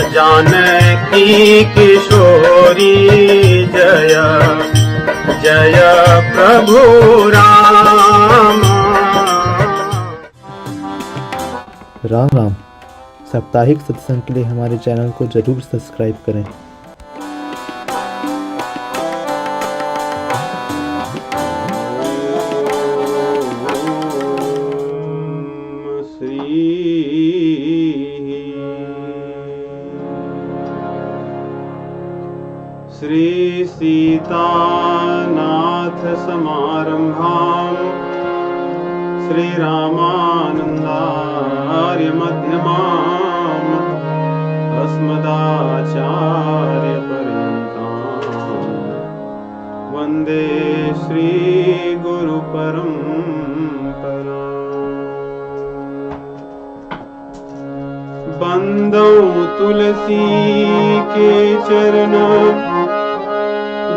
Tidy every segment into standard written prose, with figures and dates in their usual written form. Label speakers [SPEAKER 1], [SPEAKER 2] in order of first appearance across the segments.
[SPEAKER 1] जानकी किशोरी जय जय प्रभु राम।
[SPEAKER 2] राम राम। साप्ताहिक सत्संग के लिए हमारे चैनल को जरूर सब्सक्राइब करें।
[SPEAKER 1] श्री सीतानाथ समारंभां श्रीरामानन्दार्य मध्यमाम् अस्मदाचार्य पर्यन्तां वन्दे श्रीगुरुपरम्पराम्। बंदौ तुलसी के चरण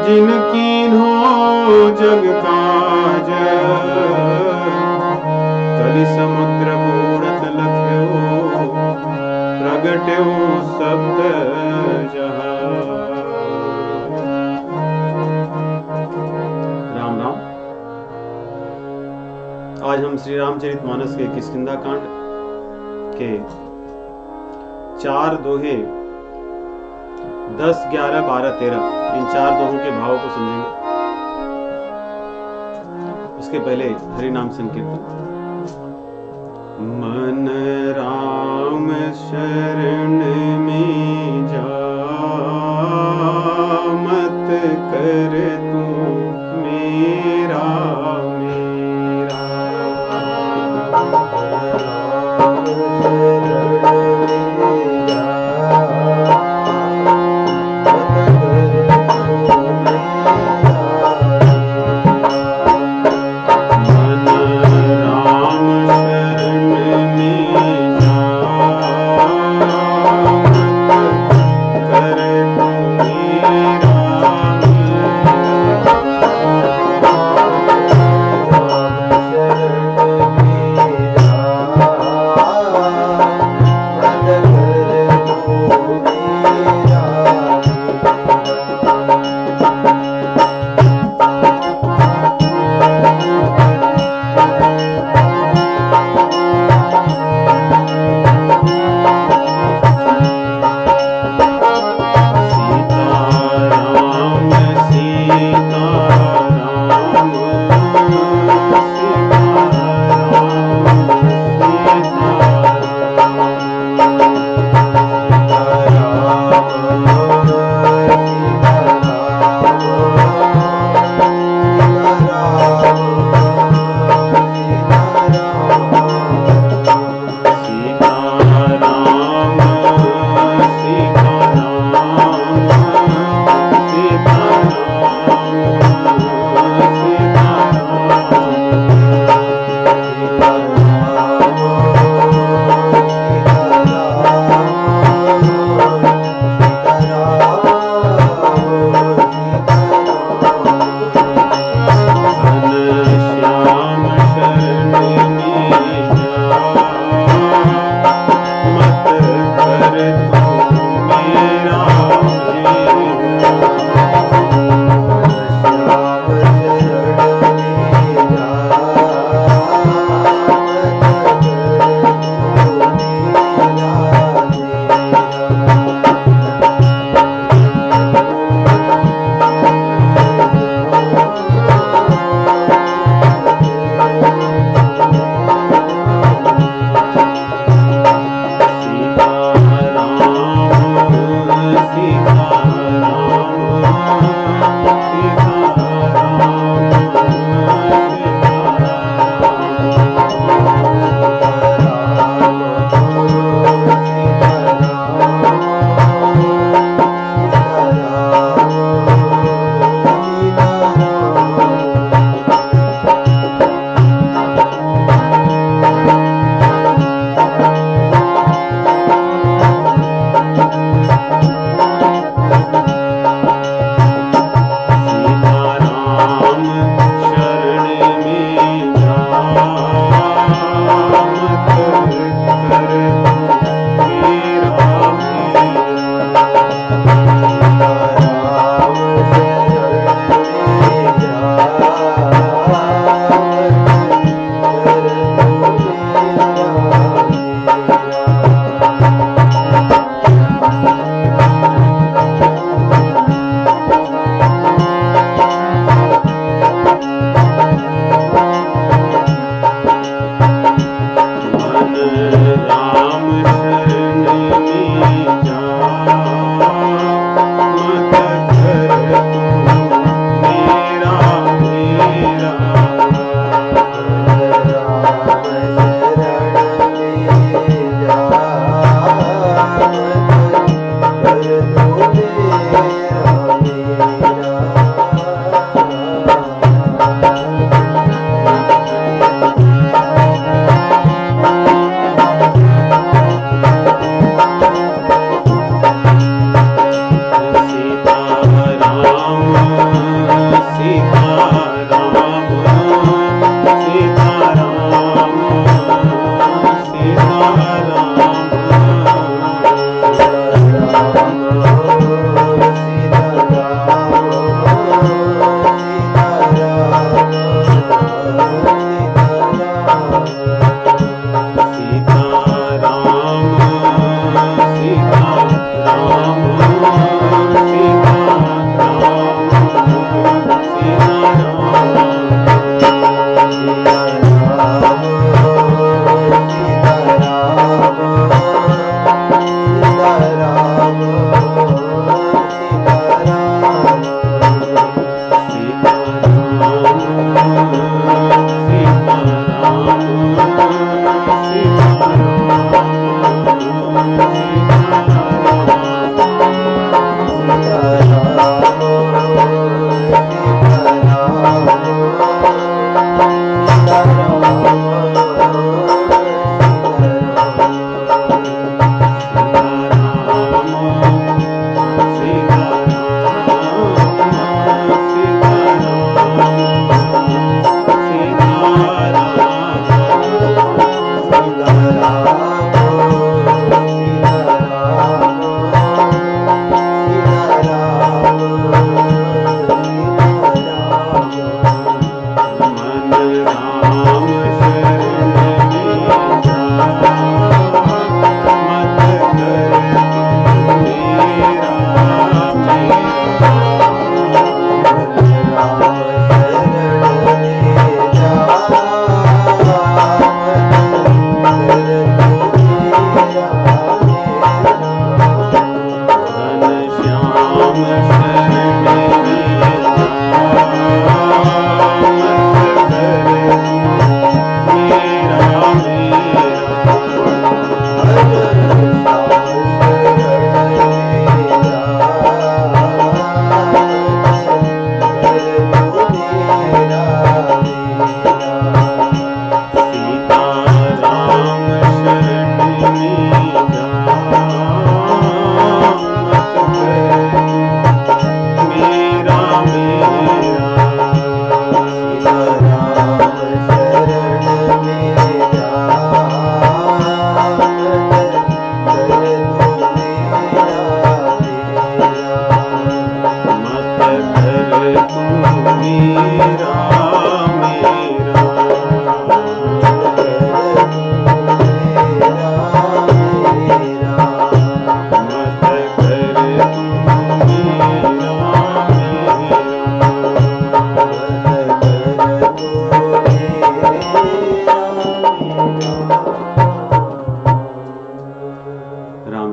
[SPEAKER 1] जिनकीन्हो जग काज, कलि समुद्र बूढ़त लख्यो प्रगट्यो शब्द जहां। राम राम। आज हम श्री रामचरितमानस के किष्किंधा कांड के 4 दोहे 10, 11, 12, 13 इन 4 दोहों के भावों को समझेंगे। उसके पहले हरि नाम संकीर्तन। मन राम शरण में जा, मत कर तू मेरा मेरा। मन राम शरण में जा,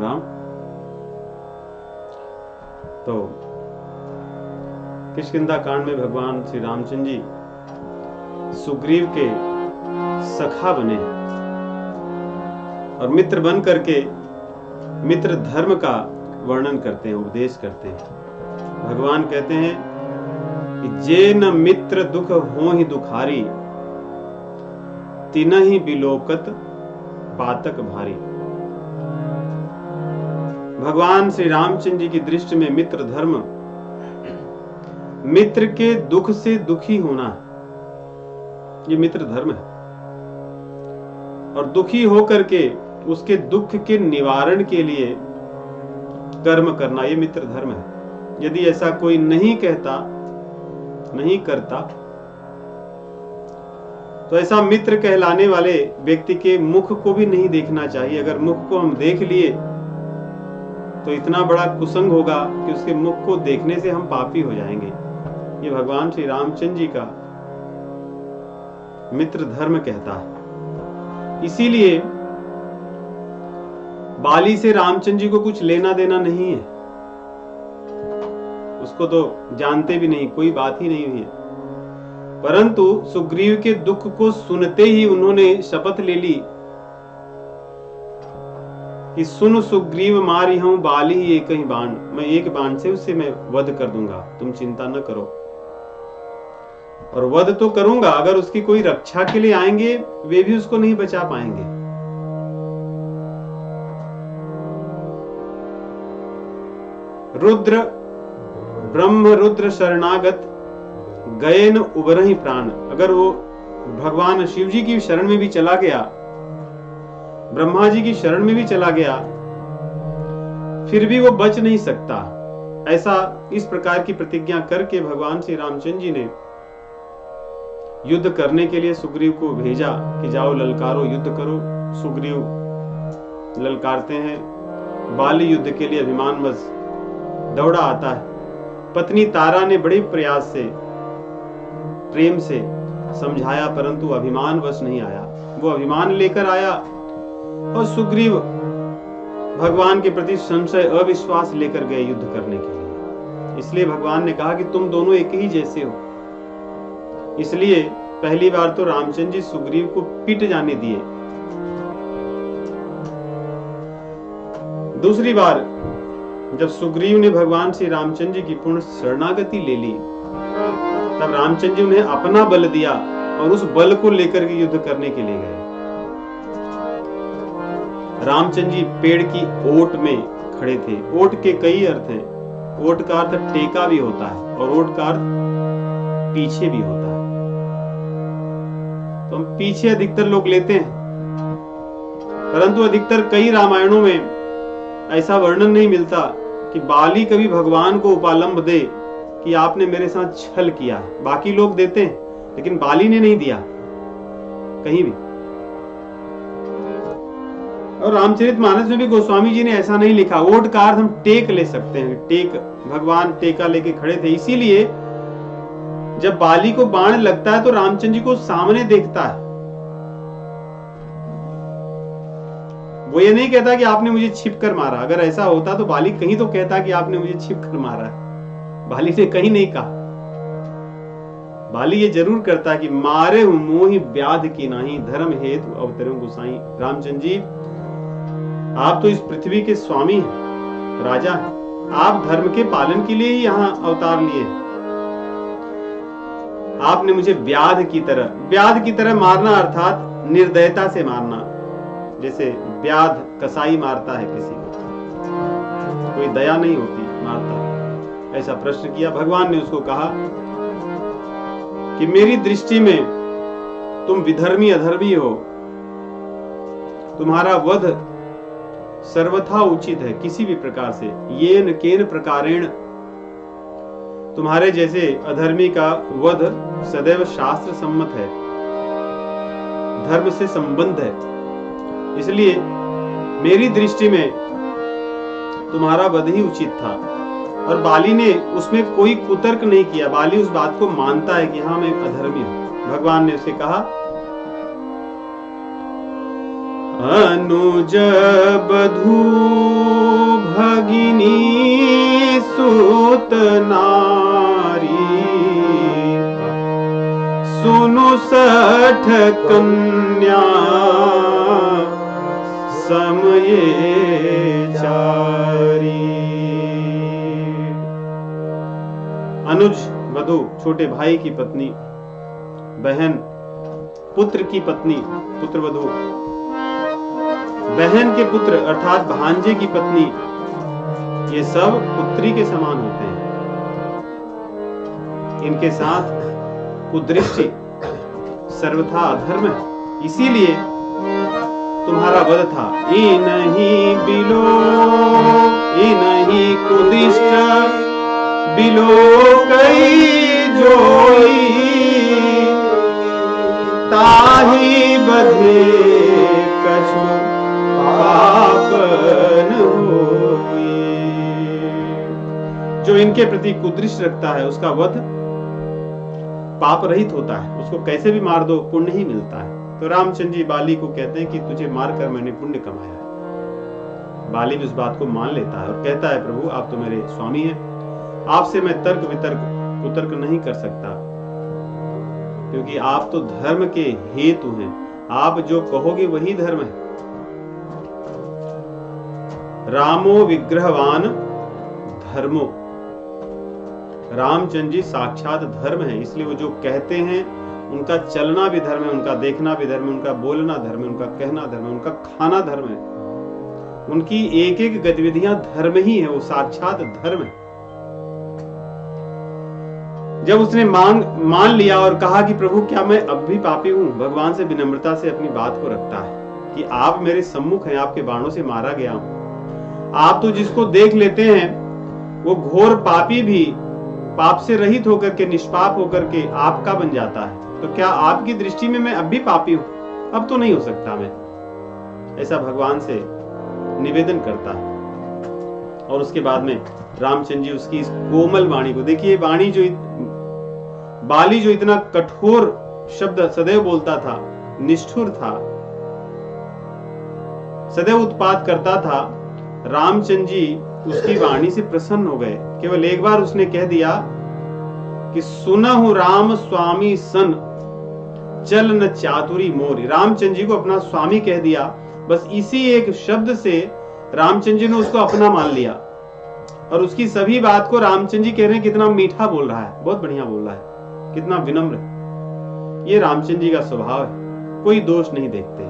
[SPEAKER 1] राम राम। तो किष्किंधा कांड में भगवान श्री रामचंद्र जी सुग्रीव के सखा बने और मित्र बन करके मित्र धर्म का वर्णन करते हैं, उपदेश करते हैं। भगवान कहते हैं कि जे न मित्र दुख हो ही दुखारी, तिनहि बिलोकत पातक भारी। भगवान श्री रामचंद्र जी की दृष्टि में मित्र धर्म, मित्र के दुख से दुखी होना, ये मित्र धर्म है। और दुखी होकर के उसके दुख के निवारण के लिए कर्म करना, ये मित्र धर्म है। यदि ऐसा कोई नहीं कहता, नहीं करता, तो ऐसा मित्र कहलाने वाले व्यक्ति के मुख को भी नहीं देखना चाहिए। अगर मुख को हम देख लिए तो इतना बड़ा कुसंग होगा कि उसके मुख को देखने से हम पापी हो जाएंगे। ये भगवान श्री रामचंद्र जी का मित्र धर्म कहता है। इसीलिए बाली से रामचंद्र जी को कुछ लेना देना नहीं है, उसको तो जानते भी नहीं, कोई बात ही नहीं हुई है। परंतु सुग्रीव के दुख को सुनते ही उन्होंने शपथ ले ली कि सुन सुग्रीव मारी हूं बाली ही एक ही बाण, मैं एक बाण से उससे मैं वध कर दूंगा, तुम चिंता न करो। और वध तो करूंगा, अगर उसकी कोई रक्षा के लिए आएंगे वे भी उसको नहीं बचा पाएंगे। रुद्र ब्रह्म रुद्र शरणागत गए न उबरहि प्राण। अगर वो भगवान शिव जी की शरण में भी चला गया, ब्रह्मा जी की शरण में भी चला गया, फिर भी वो बच नहीं सकता। ऐसा इस प्रकार की प्रतिज्ञा करके भगवान श्री रामचंद्र जी ने युद्ध करने के लिए सुग्रीव को भेजा कि जाओ ललकारो, युद्ध करो। सुग्रीव ललकारते हैं, बाली युद्ध के लिए अभिमानवश दौड़ा आता है। पत्नी तारा ने बड़े प्रयास से, प्रेम से समझाया, परंतु अभिमानवश नहीं आया। वो अभिमान लेकर आया और सुग्रीव भगवान के प्रति संशय, अविश्वास लेकर गए युद्ध करने के लिए। इसलिए भगवान ने कहा कि तुम दोनों एक ही जैसे हो। इसलिए पहली बार तो रामचंद्र जी सुग्रीव को पीट जाने दिए। दूसरी बार जब सुग्रीव ने भगवान श्री रामचंद्र जी की पूर्ण शरणागति ले ली, तब रामचंद्र जी उन्हें अपना बल दिया और उस बल को लेकर के युद्ध करने के लिए गए। रामचंद्र जी पेड़ की ओट में खड़े थे। ओट के कई अर्थ हैं। ओट का अर्थ टेका भी होता है और ओट का अर्थ पीछे भी होता है। तो हम पीछे अधिकतर लोग लेते हैं, परंतु अधिकतर कई रामायणों में ऐसा वर्णन नहीं मिलता कि बाली कभी भगवान को उपालंब दे कि आपने मेरे साथ छल किया है। बाकी लोग देते हैं, लेकिन बाली ने नहीं दिया कहीं भी। और रामचरितमानस में भी गोस्वामी जी ने ऐसा नहीं लिखा। ओट का अर्थ हम टेक ले सकते हैं। टेक, भगवान टेका लेके खड़े थे। इसीलिए जब बाली को बाण लगता है तो रामचंद्र जी को सामने देखता है। वो ये नहीं कहता कि आपने मुझे छिप कर मारा। अगर ऐसा होता तो बाली कहीं तो कहता कि आपने मुझे छिप कर मारा है। बाली ने कहीं नहीं कहा। बाली ये जरूर करता कि मारे मोहि व्याध की नाही, धर्म हेतु अवतरे गुसाई। रामचंद्र जी, आप तो इस पृथ्वी के स्वामी हैं, राजा हैं। आप धर्म के पालन के लिए ही यहाँ अवतार लिए। आपने मुझे व्याध की तरह मारना, अर्थात निर्दयता से मारना। जैसे व्याध कसाई मारता है किसी को, कोई दया नहीं होती, मारता। ऐसा प्रश्न किया। भगवान ने उसको कहा कि मेरी दृष्टि में तुम विधर्मी अधर्मी हो, तुम्हारा वध सर्वथा उचित है किसी भी प्रकार से। येन केन प्रकारेण, तुम्हारे जैसे अधर्मी का वध सदैव शास्त्र सम्मत है, धर्म से संबंध है। इसलिए मेरी दृष्टि में तुम्हारा वध ही उचित था। और बाली ने उसमें कोई कुतर्क नहीं किया। बाली उस बात को मानता है कि हाँ, मैं अधर्मी हूं। भगवान ने उसे कहा, अनुज बधू भगिनी सुत नारी, सुनु 60 कन्या समये चारी। अनुज वधू छोटे भाई की पत्नी, बहन पुत्र की पत्नी पुत्र वधू, बहन के पुत्र अर्थात भांजे की पत्नी, ये सब पुत्री के समान होते हैं। इनके साथ कुदृष्टि सर्वथा अधर्म है, इसीलिए तुम्हारा वध था। इनहि बिलो इनहि कुदिष्ट बिलो कई जोई, ताहि बधे कछु पापन होई। जो इनके प्रति कुदृष्टि रखता है उसका वध पाप रहित होता है, उसको कैसे भी मार दो पुण्य ही मिलता है। तो रामचंद्र जी बाली को कहते हैं कि तुझे मारकर मैंने पुण्य कमाया है। बाली भी उस बात को मान लेता है और कहता है प्रभु आप तो मेरे स्वामी हैं, आपसे मैं तर्क वितर्क कुतर्क नहीं कर सकता, क्योंकि आप तो धर्म के हेतु हैं, आप जो कहोगे वही धर्म है। रामो विग्रहवान धर्मो, रामचंद्र जी साक्षात धर्म है, इसलिए वो जो कहते हैं उनका चलना भी धर्म है, उनका देखना भी धर्म है, उनका बोलना धर्म है, उनका कहना धर्म है, उनका खाना धर्म है, उनकी एक एक गतिविधियां धर्म ही है, वो साक्षात धर्म है। जब उसने मान लिया और कहा कि प्रभु क्या मैं अब भी पापी हूं, भगवान से विनम्रता से अपनी बात को रखता है कि आप मेरे सम्मुख हैं, आपके बाणों से मारा गया हूं। आप तो जिसको देख लेते हैं वो घोर पापी भी पाप से रहित होकर के, निष्पाप होकर के आपका बन जाता है, तो क्या आपकी दृष्टि में मैं अब भी पापी हूं? अब तो नहीं हो सकता मैं, ऐसा भगवान से निवेदन करता है। और उसके बाद में रामचंद्र जी उसकी इस कोमल वाणी को देखिए, वाणी जो बाली जो इतना कठोर शब्द सदैव बोलता था, निष्ठुर था, सदैव उत्पात करता था, रामचंद्र जी उसकी वाणी से प्रसन्न हो गए। केवल एक बार उसने कह दिया कि सुनहु राम स्वामी सन चल न चातुरी मोरी। रामचंद्र जी को अपना स्वामी कह दिया, बस इसी एक शब्द से रामचंद्र जी ने उसको अपना मान लिया। और उसकी सभी बात को रामचंद्र जी कह रहे हैं कितना मीठा बोल रहा है, बहुत बढ़िया बोल रहा है, कितना विनम्र। ये रामचंद्र जी का स्वभाव है, कोई दोष नहीं देखते।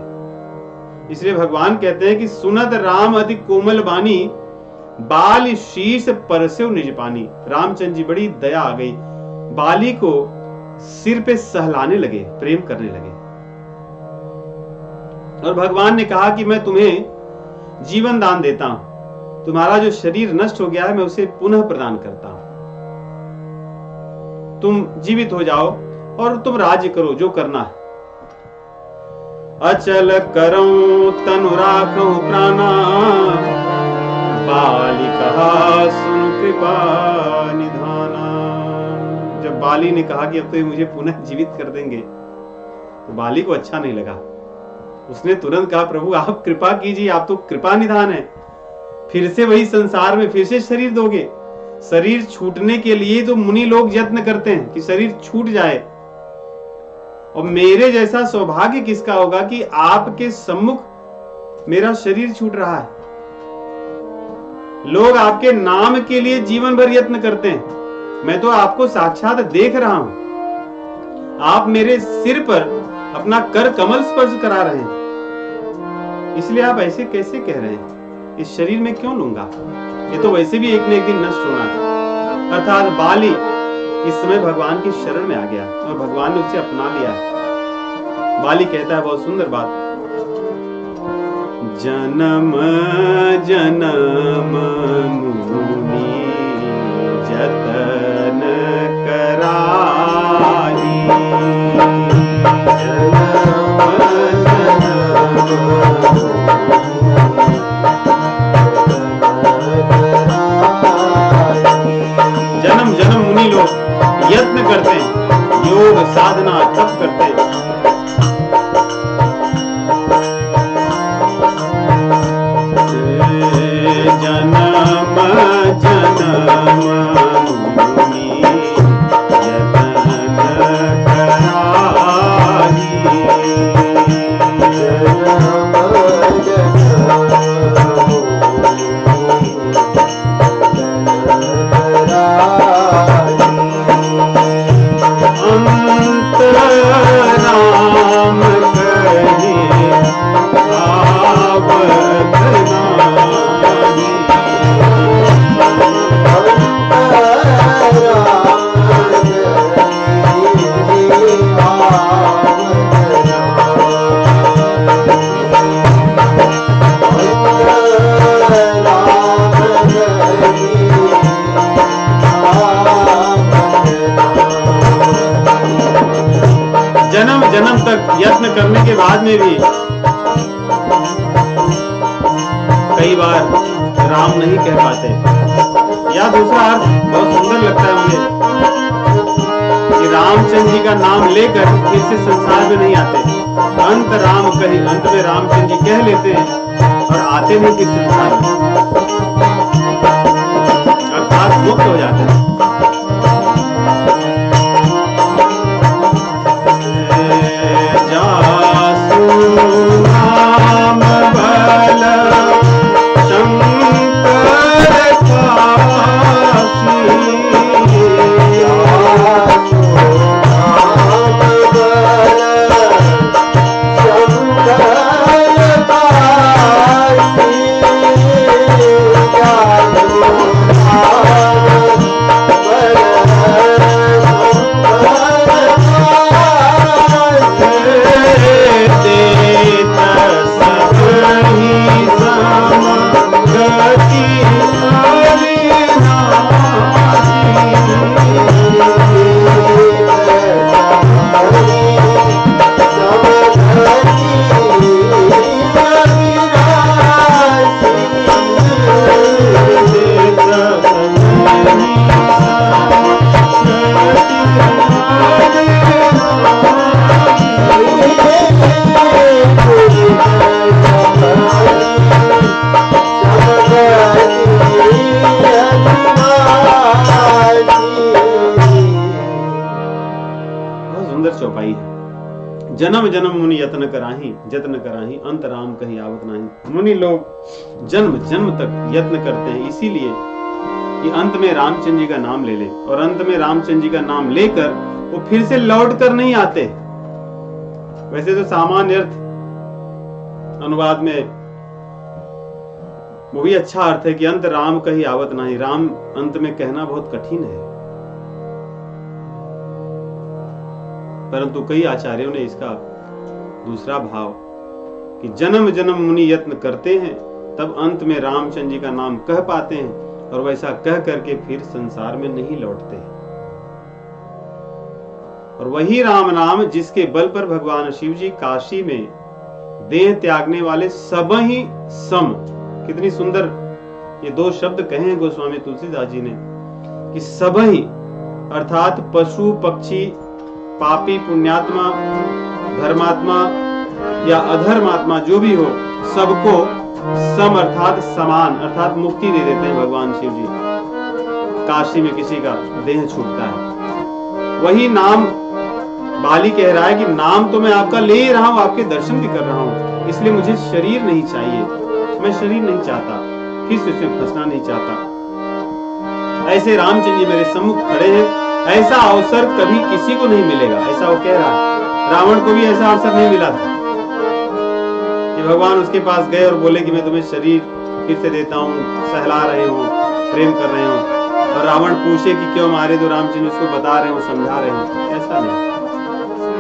[SPEAKER 1] इसलिए भगवान कहते हैं कि सुनत राम अति कोमल बानी, बाल शीश परसेव निज पानी। रामचंद्र जी बड़ी दया आ गई, बाली को सिर पे सहलाने लगे, प्रेम करने लगे। और भगवान ने कहा कि मैं तुम्हें जीवन दान देता हूं, तुम्हारा जो शरीर नष्ट हो गया है मैं उसे पुनः प्रदान करता हूं, तुम जीवित हो जाओ और तुम राज्य करो जो करना है। अचल करऊं तनु राखूं प्राणा, बाली कहा सुन कृपा निधाना। जब बाली ने कहा कि अब तो ये मुझे पुनः जीवित कर देंगे, तो बाली को अच्छा नहीं लगा। उसने तुरंत कहा प्रभु आप कृपा कीजिए, आप तो कृपा निधान है, फिर से वही संसार में फिर से शरीर दोगे। शरीर छूटने के लिए तो मुनि लोग यत्न करते हैं कि शरीर छूट जाए, और मेरे जैसा सौभाग्य किसका होगा कि आपके सम्मुख मेरा शरीर छूट रहा है। लोग आपके नाम के लिए जीवन भर यत्न करते हैं, मैं तो आपको साक्षात देख रहा हूं, आप मेरे सिर पर अपना कर कमल स्पर्श करा रहे हैं, इसलिए आप ऐसे कैसे कह रहे हैं, इस शरीर में क्यों लूंगा, ये तो वैसे भी एक न एक दिन नष्ट होना था। अर्थात बाली इस समय भगवान की शरण में आ गया और भगवान ने उसे अपना लिया। बाली कहता है बहुत सुंदर बात, जन्म जन्म मुनि जतन कराई, जन्म जन्म मुनि लोग यत्न करते हैं, योग साधना तप करते हैं, में भी कई बार राम नहीं कह पाते, या दूसरा अर्थ बहुत सुंदर लगता है मुझे कि रामचंद्र जी का नाम लेकर फिर से संसार में नहीं आते, अंत राम कही, अंत में रामचंद्र जी कह लेते हैं और आते नहीं फिर संसार में, अर्थात मुक्त हो जाते हैं। जन्म जन्म मुनि यत्न कराही अंत राम कही आवत नाही। मुनि लोग जन्म जन्म तक यत्न करते हैं इसीलिए कि अंत में रामचंद्र जी का नाम ले लें, और अंत में रामचंद्र जी का नाम लेकर वो फिर से लौट कर नहीं आते। वैसे तो सामान्य अर्थ अनुवाद में वो भी अच्छा अर्थ है कि अंत राम कही आवत नाही, राम अंत में कहना बहुत कठिन है, परंतु कई आचार्यों ने इसका दूसरा भाव कि जन्म जन्म मुनि यत्न करते हैं तब अंत में रामचंद्र जी का नाम कह पाते हैं, और वैसा कह करके फिर संसार में नहीं लौटते। और वही राम नाम जिसके बल पर भगवान शिव जी काशी में देह त्यागने वाले सब ही सम, कितनी सुंदर ये दो शब्द कहे हैं गोस्वामी तुलसीदास जी ने कि सब ही अर्थात पशु पक्षी पापी पुण्यात्मा धर्मात्मा या अधर्मात्मा जो भी हो सबको सम अर्थात समान अर्थात मुक्ति दे देते हैं भगवान शिव जी। काशी में किसी का देह छूटता है, वही नाम बाली कह रहा है कि नाम तो मैं आपका ले ही रहा हूं, आपके दर्शन भी कर रहा हूं, इसलिए मुझे शरीर नहीं चाहिए, मैं शरीर नहीं चाहता, फिर से उसमें फंसना नहीं चाहता। ऐसे रामचंद्र जी मेरे सम्मुख खड़े हैं, ऐसा अवसर कभी किसी को नहीं मिलेगा, ऐसा वो कह रहा है। रावण को भी ऐसा अवसर नहीं मिला था कि भगवान उसके पास गए और बोले कि मैं तुम्हें शरीर फिर से देता हूँ, सहला रहे हो, प्रेम कर रहे हो, और रावण पूछे कि क्यों मारे, तो रामचंद्र उसको बता रहे हो, समझा रहे हो। ऐसा नहीं,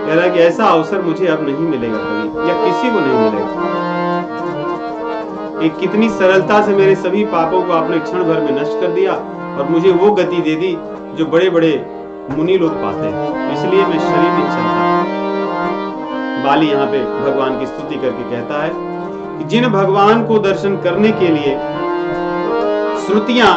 [SPEAKER 1] कह रहा है कि ऐसा अवसर मुझे अब नहीं मिलेगा कभी, या किसी को नहीं मिलेगा। कि कितनी सरलता से मेरे सभी पापों को आपने क्षण भर में नष्ट कर दिया और मुझे वो गति दे दी जो बड़े बड़े मुनि लोग पाते हैं, इसलिए मैं शरीर नहीं चाहता। बाली यहाँ पे भगवान की स्तुति करके कहता है कि जिन भगवान को दर्शन करने के लिए श्रुतियां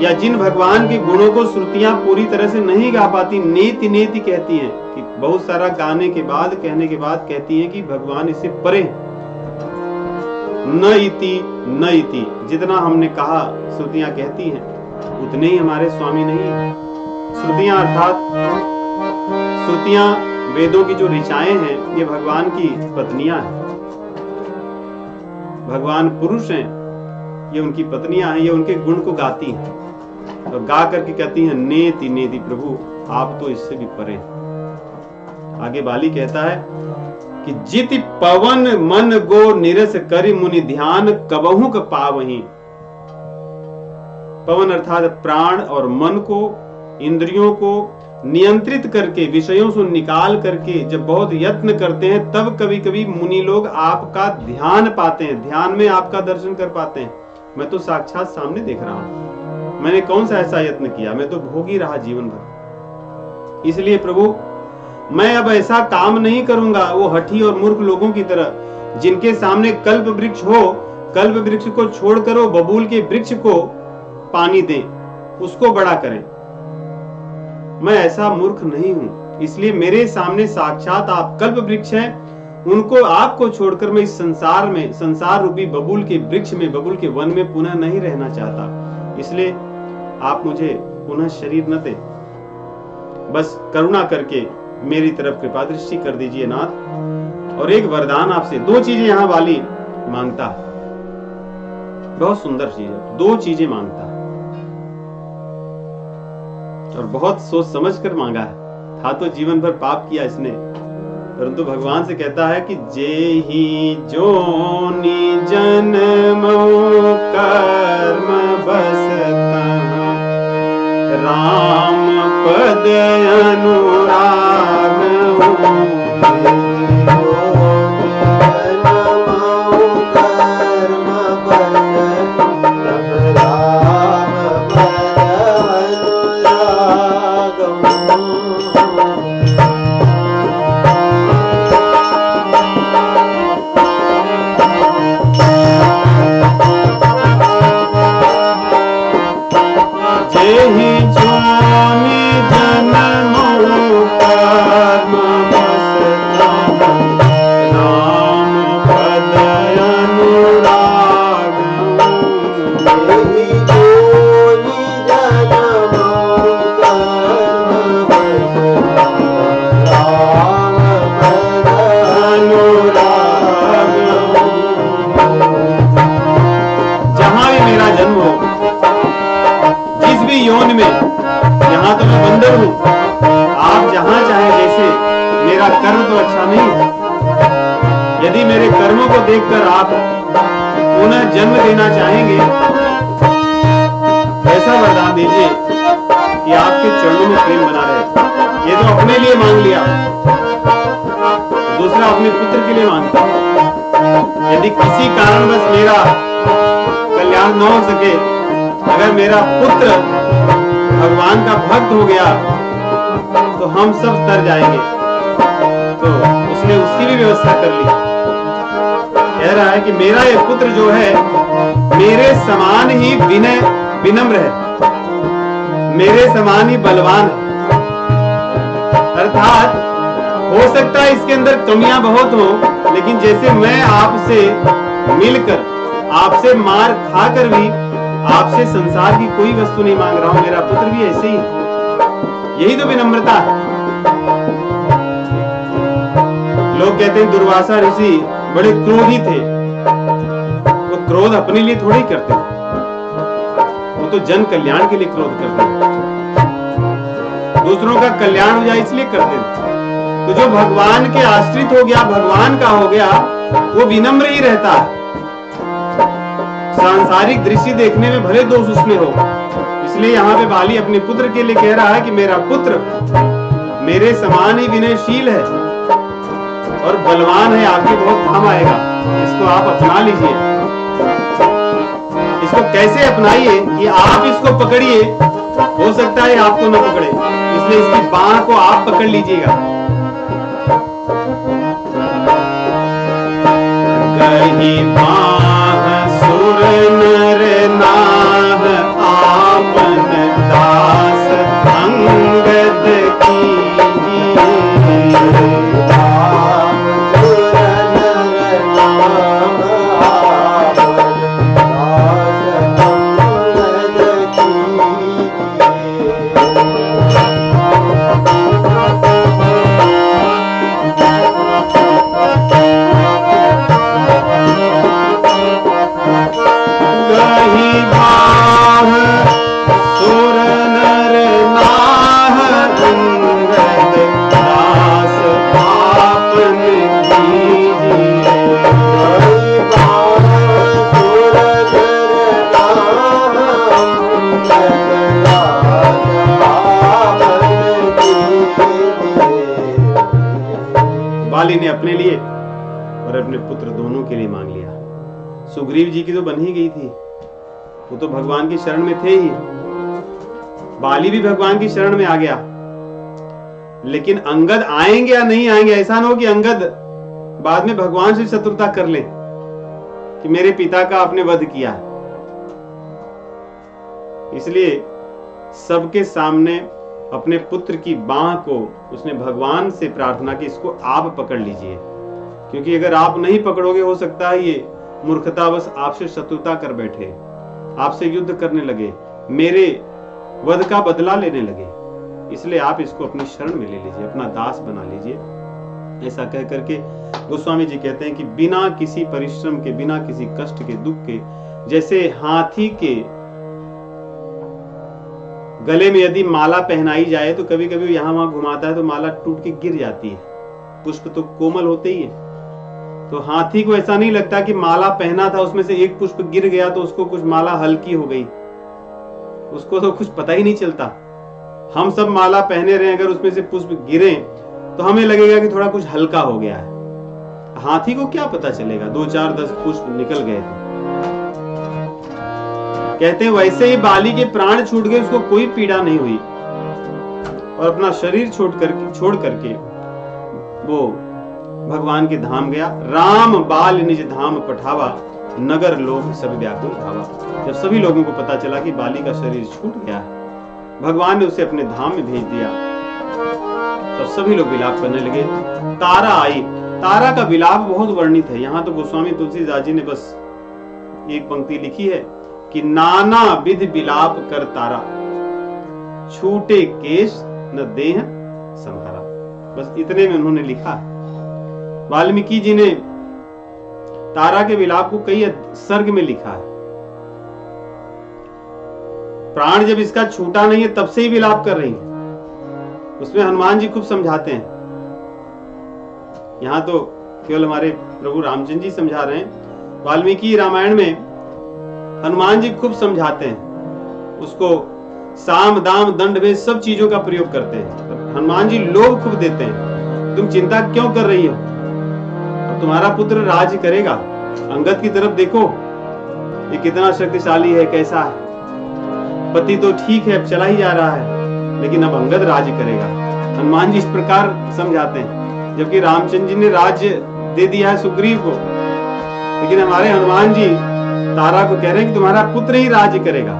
[SPEAKER 1] या जिन भगवान के गुणों को श्रुतियां पूरी तरह से नहीं गा पाती, नेति नेति कहती हैं कि बहुत सारा गाने के बाद कहने के बाद कहती हैं कि भगवान इससे परे, न इति जितना हमने कहा श्रुतियां कहती हैं उतने ही हमारे स्वामी नहीं है। श्रुतियां अर्थात श्रुतियां वेदों की जो ऋचाएं हैं ये भगवान की पत्नियां हैं, भगवान पुरुष हैं, ये उनकी पत्नियां हैं, ये उनके गुण को गाती हैं और गा करके कहती हैं नेति नेति प्रभु आप तो इससे भी परे। आगे बाली कहता है कि जिति पवन मन गो निरस करि मुनि ध्यान कबहु क पावहीं। पवन अर्थात प्राण और मन को, इंद्रियों को नियंत्रित करके, विषयों से निकाल करके जब बहुत यत्न करते हैं तब कभी कभी मुनि लोग आपका ध्यान पाते हैं, ध्यान में आपका दर्शन कर पाते हैं। मैं तो साक्षात सामने देख रहा हूं, मैंने कौन सा ऐसा यत्न किया, मैं तो भोग ही रहा जीवन भर। इसलिए प्रभु मैं अब ऐसा काम नहीं करूंगा वो हठी और मूर्ख लोगों की तरह जिनके सामने कल्प वृक्ष हो, कल्प वृक्ष को छोड़कर वो बबूल के वृक्ष को पानी दें, उसको बड़ा करें। मैं ऐसा मूर्ख नहीं हूं, इसलिए मेरे सामने साक्षात आप कल्प वृक्ष हैं। उनको आपको छोड़कर मैं इस संसार में, संसार रूपी बबूल के वृक्ष में, बबूल के वन में पुनः नहीं रहना चाहता। इसलिए आप मुझे पुनः शरीर न दें, बस करुणा करके मेरी तरफ कृपा दृष्टि कर दीजिए नाथ। और एक वरदान आपसे, 2 चीजें यहां वाली मांगता है, बहुत सुंदर चीज है, 2 चीजें मांगता है और बहुत सोच समझ कर मांगा है। था तो जीवन भर पाप किया इसने, परंतु भगवान से कहता है कि जेहि जोनि जन्मो कर्म बसता राम पद अनुराग योनि में, यहाँ तो मैं बंदर हूँ, आप जहाँ चाहे जैसे, मेरा कर्म तो अच्छा नहीं है। यदि मेरे कर्मों को देखकर आप पुनः जन्म देना चाहेंगे, ऐसा वरदान दीजिए कि आपके चरणों में प्रेम बना रहे। ये तो अपने लिए मांग लिया, दूसरा अपने पुत्र के लिए मांगता। यदि किसी कारणवश मेरा कल्याण न हो सके, अगर मेरा पुत्र भगवान का भक्त हो गया तो हम सब तर जाएंगे। तो उसने उसकी भी व्यवस्था कर ली। कह रहा है कि मेरा ये पुत्र जो है मेरे समान ही विनम्र है, मेरे समान ही बलवान है। अर्थात हो सकता है इसके अंदर कमियां बहुत हो, लेकिन जैसे मैं आपसे मिलकर, आपसे मार खाकर भी आपसे संसार की कोई वस्तु नहीं मांग रहा हूं, मेरा पुत्र भी ऐसे ही है। यही तो विनम्रता है। लोग कहते हैं दुर्वासा ऋषि बड़े क्रोधी थे, वो क्रोध अपने लिए थोड़ी ही करते थे, वो तो जन कल्याण के लिए क्रोध करते थे, दूसरों का कल्याण हो जाए इसलिए करते थे। तो जो भगवान के आश्रित हो गया, भगवान का हो गया, वो विनम्र ही रहता है। सांसारिक दृश्य देखने में भले दोष उसमें हो, इसलिए यहाँ पे बाली अपने पुत्र के लिए कह रहा है कि मेरा पुत्र मेरे समान ही विनयशील है और बलवान है, आपके बहुत काम आएगा, इसको आप अपना लीजिए। इसको कैसे अपनाइए कि आप इसको पकड़िए, हो सकता है आपको न पकड़े, इसलिए इसकी बाह को आप पकड़ लीजिएगा। कहीं नर नाह आपन दास अंगद बाली ने अपने लिए और अपने पुत्र दोनों के लिए मांग लिया। सुग्रीव जी की तो बन ही गई थी, वो तो भगवान की शरण में थे ही। बाली भी भगवान की शरण में आ गया, लेकिन अंगद आएंगे या नहीं आएंगे, ऐसा ना हो कि अंगद बाद में भगवान से शत्रुता कर ले कि मेरे पिता का आपने वध किया। इसलिए सबके सामने अपने पुत्र की बांह को उसने भगवान से प्रार्थना की, इसको आप पकड़ लीजिए, क्योंकि अगर आप नहीं पकड़ोगे हो सकता है ये मूर्खतावश आपसे शत्रुता कर बैठे, आपसे युद्ध करने लगे, मेरे वध का बदला लेने लगे। इसलिए आप इसको अपनी शरण में ले लीजिए, अपना दास बना लीजिए। ऐसा कह करके गोस्वामी जी कहते हैं कि बिना किसी परिश्रम के, बिना किसी कष्ट के, दुख के, जैसे हाथी के गले में यदि माला पहनाई जाए तो कभी कभी यहां वहां घुमाता है तो माला टूट के गिर जाती है, पुष्प तो कोमल होते ही है। तो हाथी को ऐसा नहीं लगता कि माला पहना था, उसमें से एक पुष्प गिर गया तो उसको कुछ माला हल्की हो गई, उसको तो कुछ पता ही नहीं चलता। हम सब माला पहने रहे, अगर उसमें से पुष्प गिरे तो हमें लगेगा कि थोड़ा कुछ हल्का हो गया है, हाथी को क्या पता चलेगा 2 4 10 पुष्प निकल गए थे। कहते हैं वैसे ही बाली के प्राण छूट गए, उसको कोई पीड़ा नहीं हुई और अपना शरीर छोड़ करके वो भगवान के धाम गया। राम बाल निज धाम पठावा, नगर लोग सब व्याकुल भावा। जब सभी लोगों को पता चला कि बाली का शरीर छूट गया है, भगवान ने उसे अपने धाम में भेज दिया। तब सभी लोग विलाप करने लगे। तारा आई, तारा का विलाप बहुत वर्णित है। यहाँ तो गोस्वामी तुलसीदास जी ने बस एक पंक्ति लिखी है कि नाना विध विलाप कर तारा, छूटे केश न देह संहारा। बस इतने में उन्होंने लिखा। वाल्मीकि जी ने तारा के विलाप को कई सर्ग में लिखा है। प्राण जब इसका छूटा नहीं है तब से ही विलाप कर रही है। उसमें हनुमान जी खूब समझाते हैं। यहां तो केवल हमारे प्रभु रामचंद्र जी समझा रहे हैं, वाल्मीकि रामायण में हनुमान जी खूब समझाते हैं। उसको साम दाम दंड भेद सब चीजों का प्रयोग करते हैं। हनुमान जी लोभ खूब देते हैं, तुम चिंता क्यों कर रही हो, अब तुम्हारा पुत्र राज करेगा। अंगद की तरफ देखो, ये कितना शक्तिशाली है, कैसा है, पति तो ठीक है, अब चला ही जा रहा है, लेकिन अब अंगद राज्य करेगा। हनुमान जी इस प्रकार समझाते हैं, जबकि रामचंद्र जी ने राज्य दे दिया है सुग्रीव को, लेकिन हमारे हनुमान जी तारा को कह रहे हैं कि तुम्हारा पुत्र ही राज्य करेगा,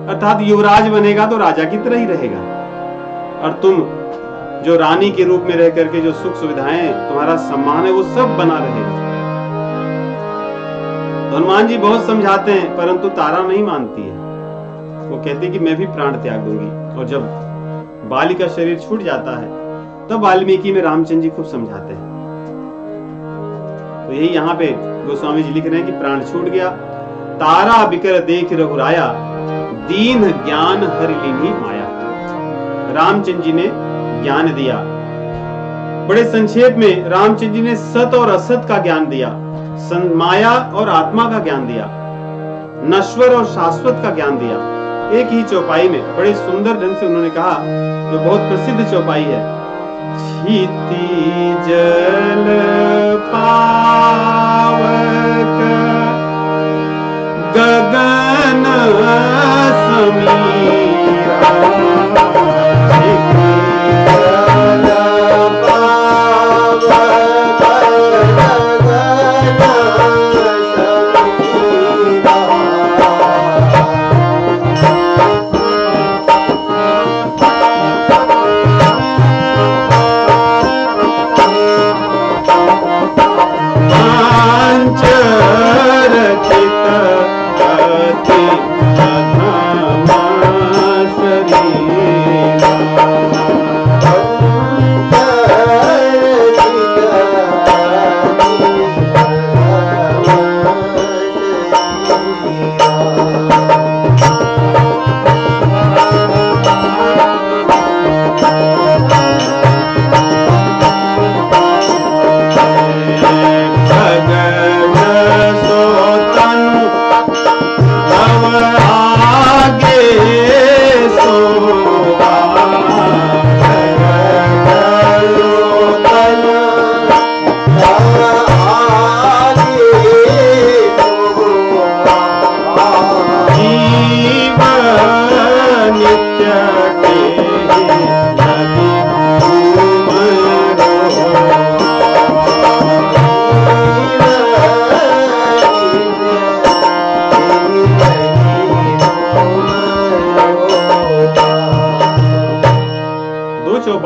[SPEAKER 1] अर्थात युवराज बनेगा तो राजा की तरह ही रहेगा, और तुम जो रानी के रूप में रह करके जो सुख सुविधाएं, तुम्हारा सम्मान है, वो सब बना रहेगा। हनुमान जी बहुत समझाते हैं, परंतु तारा नहीं मानती है। वो कहती कि मैं भी प्राण त्याग दूंगी। और जब बाली का शरीर छूट जाता है तब वाल्मीकि में रामचंद्र जी खूब समझाते हैं। तो यही यहाँ पे गोस्वामी जी लिख रहे हैं कि प्राण छूट गया। तारा बिकर देख रघुराया, दीन ज्ञान हरि लीन्ही माया। रामचंद्र जी ने ज्ञान दिया। बड़े संक्षेप में रामचंद्र जी ने सत और असत का ज्ञान दिया, माया और आत्मा का ज्ञान दिया, नश्वर और शाश्वत का ज्ञान दिया, एक ही चौपाई में। बड़े सुंदर ढंग से उन्होंने कहा, जो बहुत प्रसिद्ध चौपाई है, क्षिति जल पावक गगन समीरा।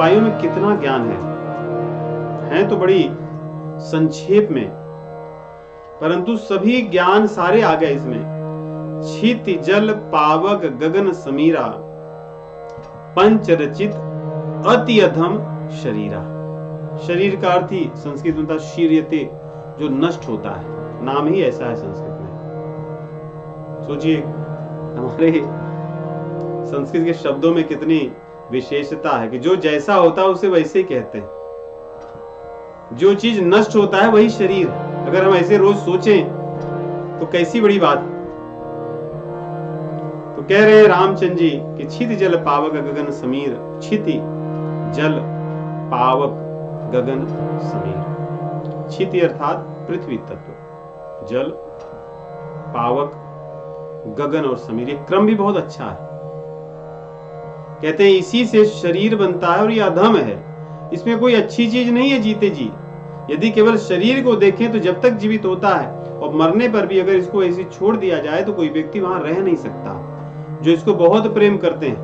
[SPEAKER 1] उपायों में कितना ज्ञान है तो बड़ी संक्षेप में, परंतु सभी ज्ञान सारे आ गए इसमें। क्षिति जल पावक गगन समीरा, पंच रचित अति अधम शरीरा। शरीर का अर्थ ही संस्कृत में था शीर्यते, जो नष्ट होता है, नाम ही ऐसा है संस्कृत में। सोचिए हमारे संस्कृत के शब्दों में कितनी विशेषता है कि जो जैसा होता है उसे वैसे ही कहते हैं। जो चीज नष्ट होता है वही शरीर। अगर हम ऐसे रोज सोचें तो कैसी बड़ी बात। तो कह रहे हैं रामचंद्र जी कि क्षिति जल पावक गगन समीर। क्षिति जल पावक गगन समीर। क्षिति अर्थात पृथ्वी तत्व, जल पावक गगन और समीर। ये क्रम भी बहुत अच्छा है। कहते हैं इसी से शरीर बनता है और ये अधम है, इसमें कोई अच्छी चीज नहीं है जीते जी। यदि केवल शरीर को देखें तो जब तक जीवित होता है और मरने पर भी अगर इसको ऐसे छोड़ दिया जाए तो कोई व्यक्ति वहां रह नहीं सकता। जो इसको बहुत प्रेम करते हैं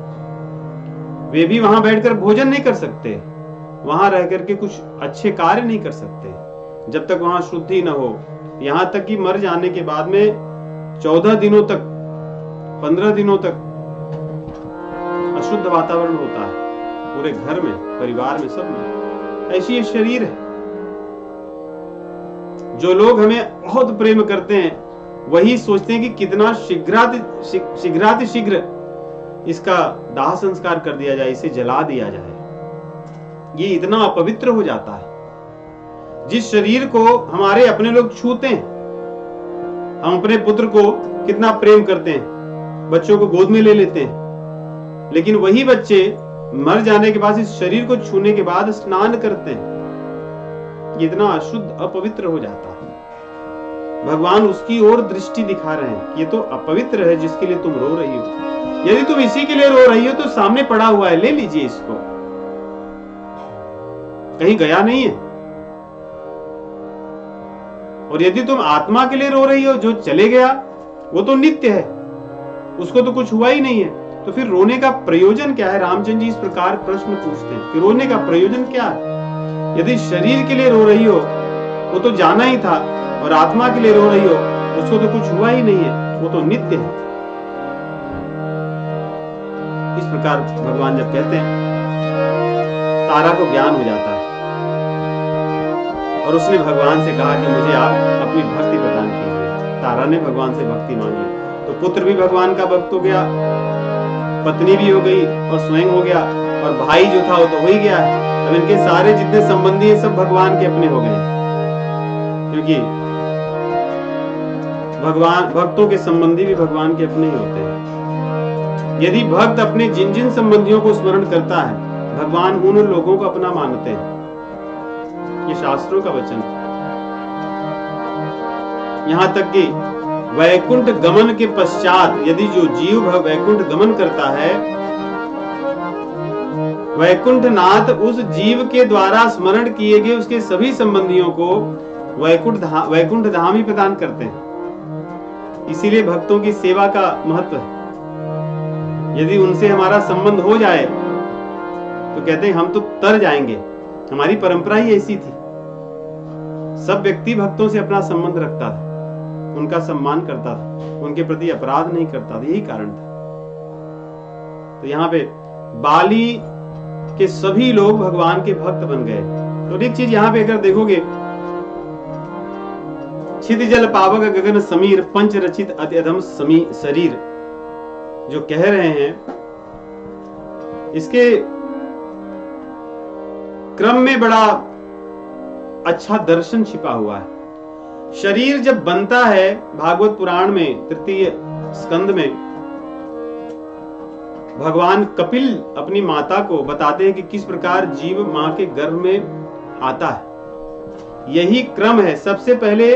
[SPEAKER 1] वे भी वहां बैठकर भोजन नहीं कर सकते, वहां रह करके कुछ अच्छे कार्य नहीं कर सकते जब तक वहां शुद्धि न हो। यहां तक कि मर जाने के बाद में 14 दिनों तक, 15 दिनों तक अशुद्ध वातावरण होता है पूरे घर में, परिवार में, सब में। ऐसी ये शरीर है। जो लोग हमें बहुत प्रेम करते हैं वही सोचते हैं कि कितना शीघ्र इसका दाह संस्कार कर दिया जाए, इसे जला दिया जाए। ये इतना अपवित्र हो जाता है। जिस शरीर को हमारे अपने लोग छूते हैं, हम अपने पुत्र को कितना प्रेम करते हैं, बच्चों को गोद में ले लेते हैं, लेकिन वही बच्चे मर जाने के बाद इस शरीर को छूने के बाद स्नान करते हैं। इतना अशुद्ध अपवित्र हो जाता है। भगवान उसकी ओर दृष्टि दिखा रहे हैं कि ये तो अपवित्र है जिसके लिए तुम रो रही हो। यदि तुम इसी के लिए रो रही हो तो सामने पड़ा हुआ है, ले लीजिए इसको, कहीं गया नहीं है। और यदि तुम आत्मा के लिए रो रही हो, जो चले गया वो तो नित्य है, उसको तो कुछ हुआ ही नहीं है, तो फिर रोने का प्रयोजन क्या है? रामचंद्र जी इस प्रकार प्रश्न पूछते हैं कि रोने का प्रयोजन क्या है? यदि शरीर के लिए रो रही हो वो तो जाना ही था, और आत्मा के लिए रो रही हो उसको तो कुछ हुआ ही नहीं है, वो तो नित्य है। इस प्रकार भगवान जब कहते हैं, तारा को ज्ञान हो जाता है और उसने भगवान से कहा कि मुझे आप अपनी भक्ति प्रदान कीजिए। तारा ने भगवान से भक्ति मांगी तो पुत्र भी भगवान का भक्त हो गया, पत्नी भी हो गई और स्वयं हो गया, और भाई जो था वो तो हो ही गया। अब इनके सारे जितने संबंधी हैं सब भगवान के अपने हो गए, क्योंकि भगवान भक्तों के संबंधी भी भगवान के अपने ही होते हैं। यदि भक्त अपने जिन जिन संबंधियों को स्मरण करता है, भगवान उन लोगों को अपना मानते हैं। ये शास्त्रों का वचन। यहां तक कि वैकुंठ गमन के पश्चात यदि जो जीव वैकुंठ गमन करता है, वैकुंठनाथ उस जीव के द्वारा स्मरण किए गए उसके सभी संबंधियों को वैकुंठ धाम ही प्रदान करते हैं। इसीलिए भक्तों की सेवा का महत्व है। यदि उनसे हमारा संबंध हो जाए तो कहते हैं हम तो तर जाएंगे। हमारी परंपरा ही ऐसी थी। सब व्यक्ति भक्तों से अपना संबंध रखता था, उनका सम्मान करता था, उनके प्रति अपराध नहीं करता था। यही कारण था। तो यहाँ पे बाली के सभी लोग भगवान के भक्त बन गए। तो एक चीज यहाँ पे अगर देखोगे, क्षिति जल पावक गगन समीर पंच रचित अति अधम शरीर जो कह रहे हैं, इसके क्रम में बड़ा अच्छा दर्शन छिपा हुआ है। शरीर जब बनता है, भागवत पुराण में तृतीय स्कंद में भगवान कपिल अपनी माता को बताते हैं कि किस प्रकार जीव मां के गर्भ में आता है। यही क्रम है। सबसे पहले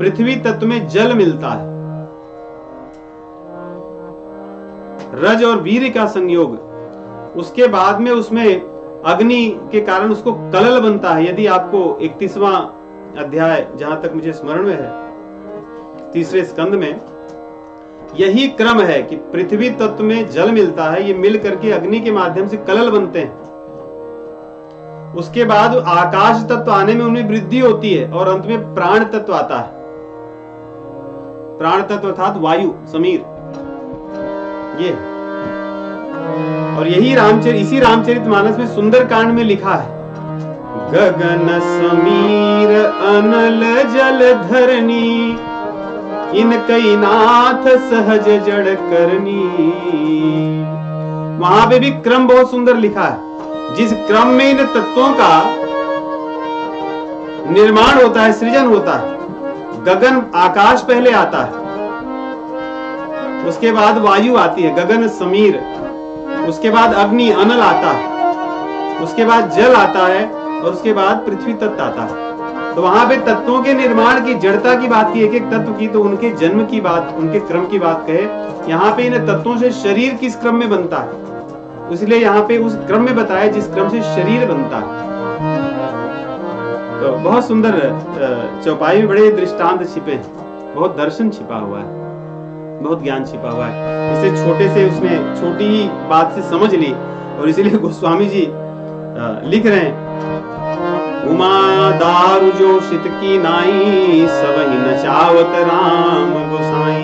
[SPEAKER 1] पृथ्वी तत्व में जल मिलता है, रज और वीर्य का संयोग, उसके बाद में उसमें अग्नि के कारण उसको कलल बनता है। यदि आपको 31वां अध्याय जहां तक मुझे स्मरण में है, तीसरे स्कंद में यही क्रम है कि पृथ्वी तत्व में जल मिलता है, ये मिल करके अग्नि के माध्यम से कलल बनते हैं उसके बाद आकाश तत्व आने में उनमें वृद्धि होती है और अंत में प्राण तत्व आता है। प्राण तत्व अर्थात वायु, समीर, ये। और यही इसी रामचरितमानस में सुंदरकांड में लिखा है, गगन समीर अनल जल धरनी, इन कई नाथ सहज जड़ करनी। वहां पे भी क्रम बहुत सुंदर लिखा है, जिस क्रम में इन तत्वों का निर्माण होता है, सृजन होता है। गगन, आकाश पहले आता है, उसके बाद वायु आती है, गगन समीर, उसके बाद अग्नि अनल आता है, उसके बाद जल आता है और उसके बाद पृथ्वी तत्व आता है। तो वहां पे तत्वों के निर्माण की, जड़ता की बात की, एक एक तत्व की, तो उनके जन्म की बात, उनके क्रम की बात कहे। यहाँ पे इन तत्वों से शरीर किस क्रम में बनता है, इसलिए यहाँ पे उस क्रम में बताया जिस क्रम से शरीर बनता है। तो बहुत सुंदर चौपाई में बड़े दृष्टांत छिपे हैं, बहुत दर्शन छिपा हुआ है, बहुत ज्ञान छिपा हुआ है। इसे छोटे से, उसमें छोटी ही बात से समझ ली, और इसीलिए गोस्वामी जी लिख रहे हैं, उमा दारु जो शित की नाई, सब ही नचावत राम गोसाई।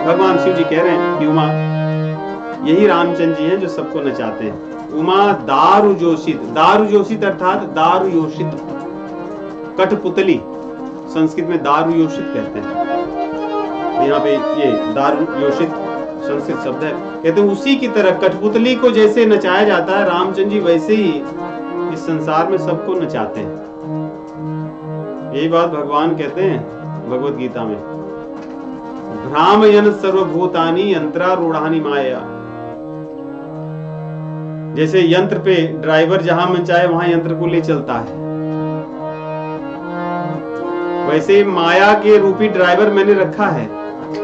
[SPEAKER 1] भगवान शिव जी कह रहे हैं कि उमा, यही रामचंद्र जी हैं जो सबको नचाते हैं। उमा दारु जोशित, दारु जोशित अर्थात दारु योषित, कठपुतली, संस्कृत में दारु योषित कहते हैं। यहाँ पे ये दारु योषित संस्कृत शब्द है। कहते हैं उसी की तरह कठपुतली को जैसे नचाया जाता है, रामचंद्र जी वैसे ही इस संसार में सबको नचाते हैं। यही बात भगवान कहते हैं भगवत गीता में, भ्रामयन सर्वभूतानि यंत्रारूढ़ानि माया। जैसे यंत्र पे ड्राइवर जहां मन चाहे वहां यंत्र को ले चलता है, वैसे माया के रूपी ड्राइवर मैंने रखा है,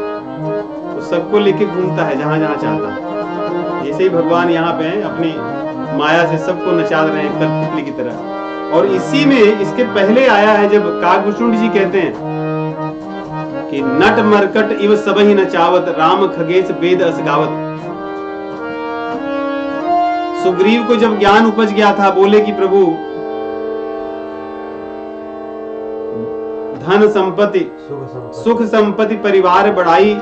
[SPEAKER 1] तो सबको लेके घूमता है जहां जहां चाहता है। जैसे ही भगवान यहाँ पे अपनी माया से सबको नचा रहे हैं कठपुतली की तरह। और इसी में इसके पहले आया है जब काकभूषुंड जी कहते हैं कि नट मरकट इव सबहि नचावत, राम खगेश वेद अस गावत। सुग्रीव को जब ज्ञान उपज गया था, बोले कि प्रभु धन संपत्ति, सुख संपत्ति, परिवार बढ़ाई,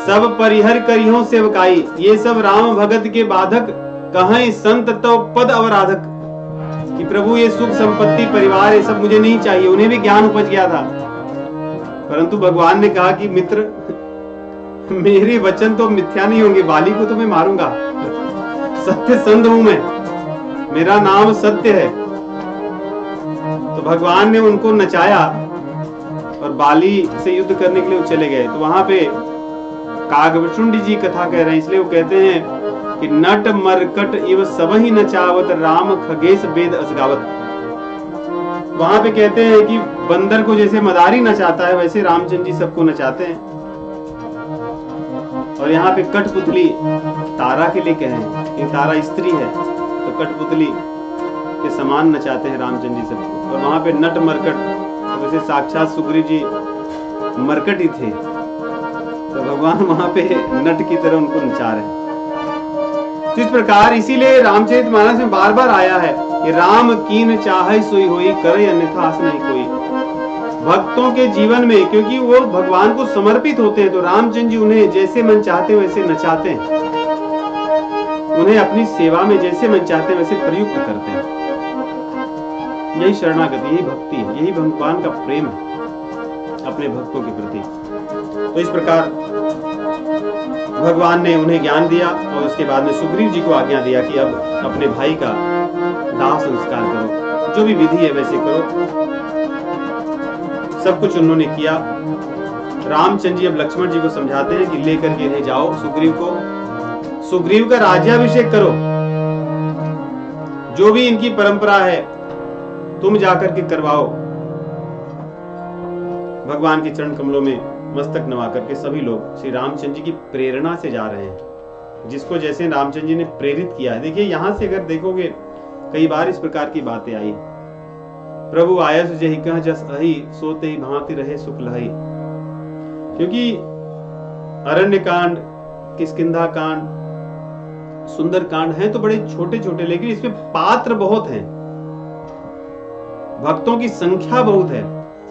[SPEAKER 1] सब परिहर करियो सेवकाई, ये सब राम भगत के बाधक, कहीं संत तो पद अवराधक। कि प्रभु ये सुख संपत्ति, परिवार, ये सब मुझे नहीं चाहिए। उन्हें भी ज्ञान उपज गया था, परंतु भगवान ने कहा कि मित्र, मेरे वचन तो मिथ्या नहीं होंगे, बाली को तो मैं मारूंगा, सत्य संध हूं मैं, मेरा नाम सत्य है। तो भगवान ने उनको नचाया और बाली से युद्ध करने के लिए वो चले गए। तो वहां पे काकभूषुंड जी कथा कह रहे हैं, इसलिए वो कहते हैं कि नट मरकट इव सबहि नचावत, राम खगेश वेद अस गावत। वहां पे कहते हैं कि बंदर को जैसे मदारी नचाता है, वैसे रामचंद्र जी सबको नचाते हैं। और यहाँ पे कठपुतली तारा के लिए कहें कि तारा स्त्री है, तो कठपुतली के समान नचाते हैं रामचंद्र जी सबको। और वहां पे नट मरकट, तो वैसे साक्षात सुग्रीव जी मरकट ही थे, तो भगवान वहां पे नट की तरह उनको नचा रहे हैं। तो इस प्रकार इसीलिए रामचरितमानस में बार बार आया है कि राम कीन चाहे सोई होई, करे अन्यथा आस नहीं कोई। भक्तों के जीवन में, क्योंकि वो भगवान को समर्पित होते हैं, तो रामचंद्र जी उन्हें जैसे मन चाहते वैसे नचाते हैं, उन्हें अपनी सेवा में जैसे मन चाहते वैसे प्रयुक्त करते हैं। यही शरणागति, यही भक्ति है, यही भगवान का प्रेम है अपने भक्तों के प्रति। तो इस प्रकार भगवान ने उन्हें ज्ञान दिया और उसके बाद में सुग्रीव जी को आज्ञा दिया कि अब अपने भाई का दाह संस्कार करो, जो भी विधि है वैसे करो। सब कुछ उन्होंने किया। रामचंद्र जी अब लक्ष्मण जी को समझाते हैं कि लेकर के इन्हें जाओ सुग्रीव को, सुग्रीव का राज्याभिषेक करो, जो भी इनकी परंपरा है तुम जाकर के करवाओ। भगवान के चरण कमलों में मस्तक नवा करके सभी लोग श्री रामचंद्र जी की प्रेरणा से जा रहे हैं, जिसको जैसे रामचंद्र जी ने प्रेरित किया है। देखिए यहां से अगर देखोगे कई बार इस प्रकार की बातें आई, प्रभु आयस जहि कह जस अहि, सोते ही भांति रहे सुख लहि। क्योंकि अरण्य कांड, किष्किंधा कांड, सुंदर कांड हैं तो बड़े छोटे छोटे, लेकिन इसमें पात्र बहुत हैं, भक्तों की संख्या बहुत है,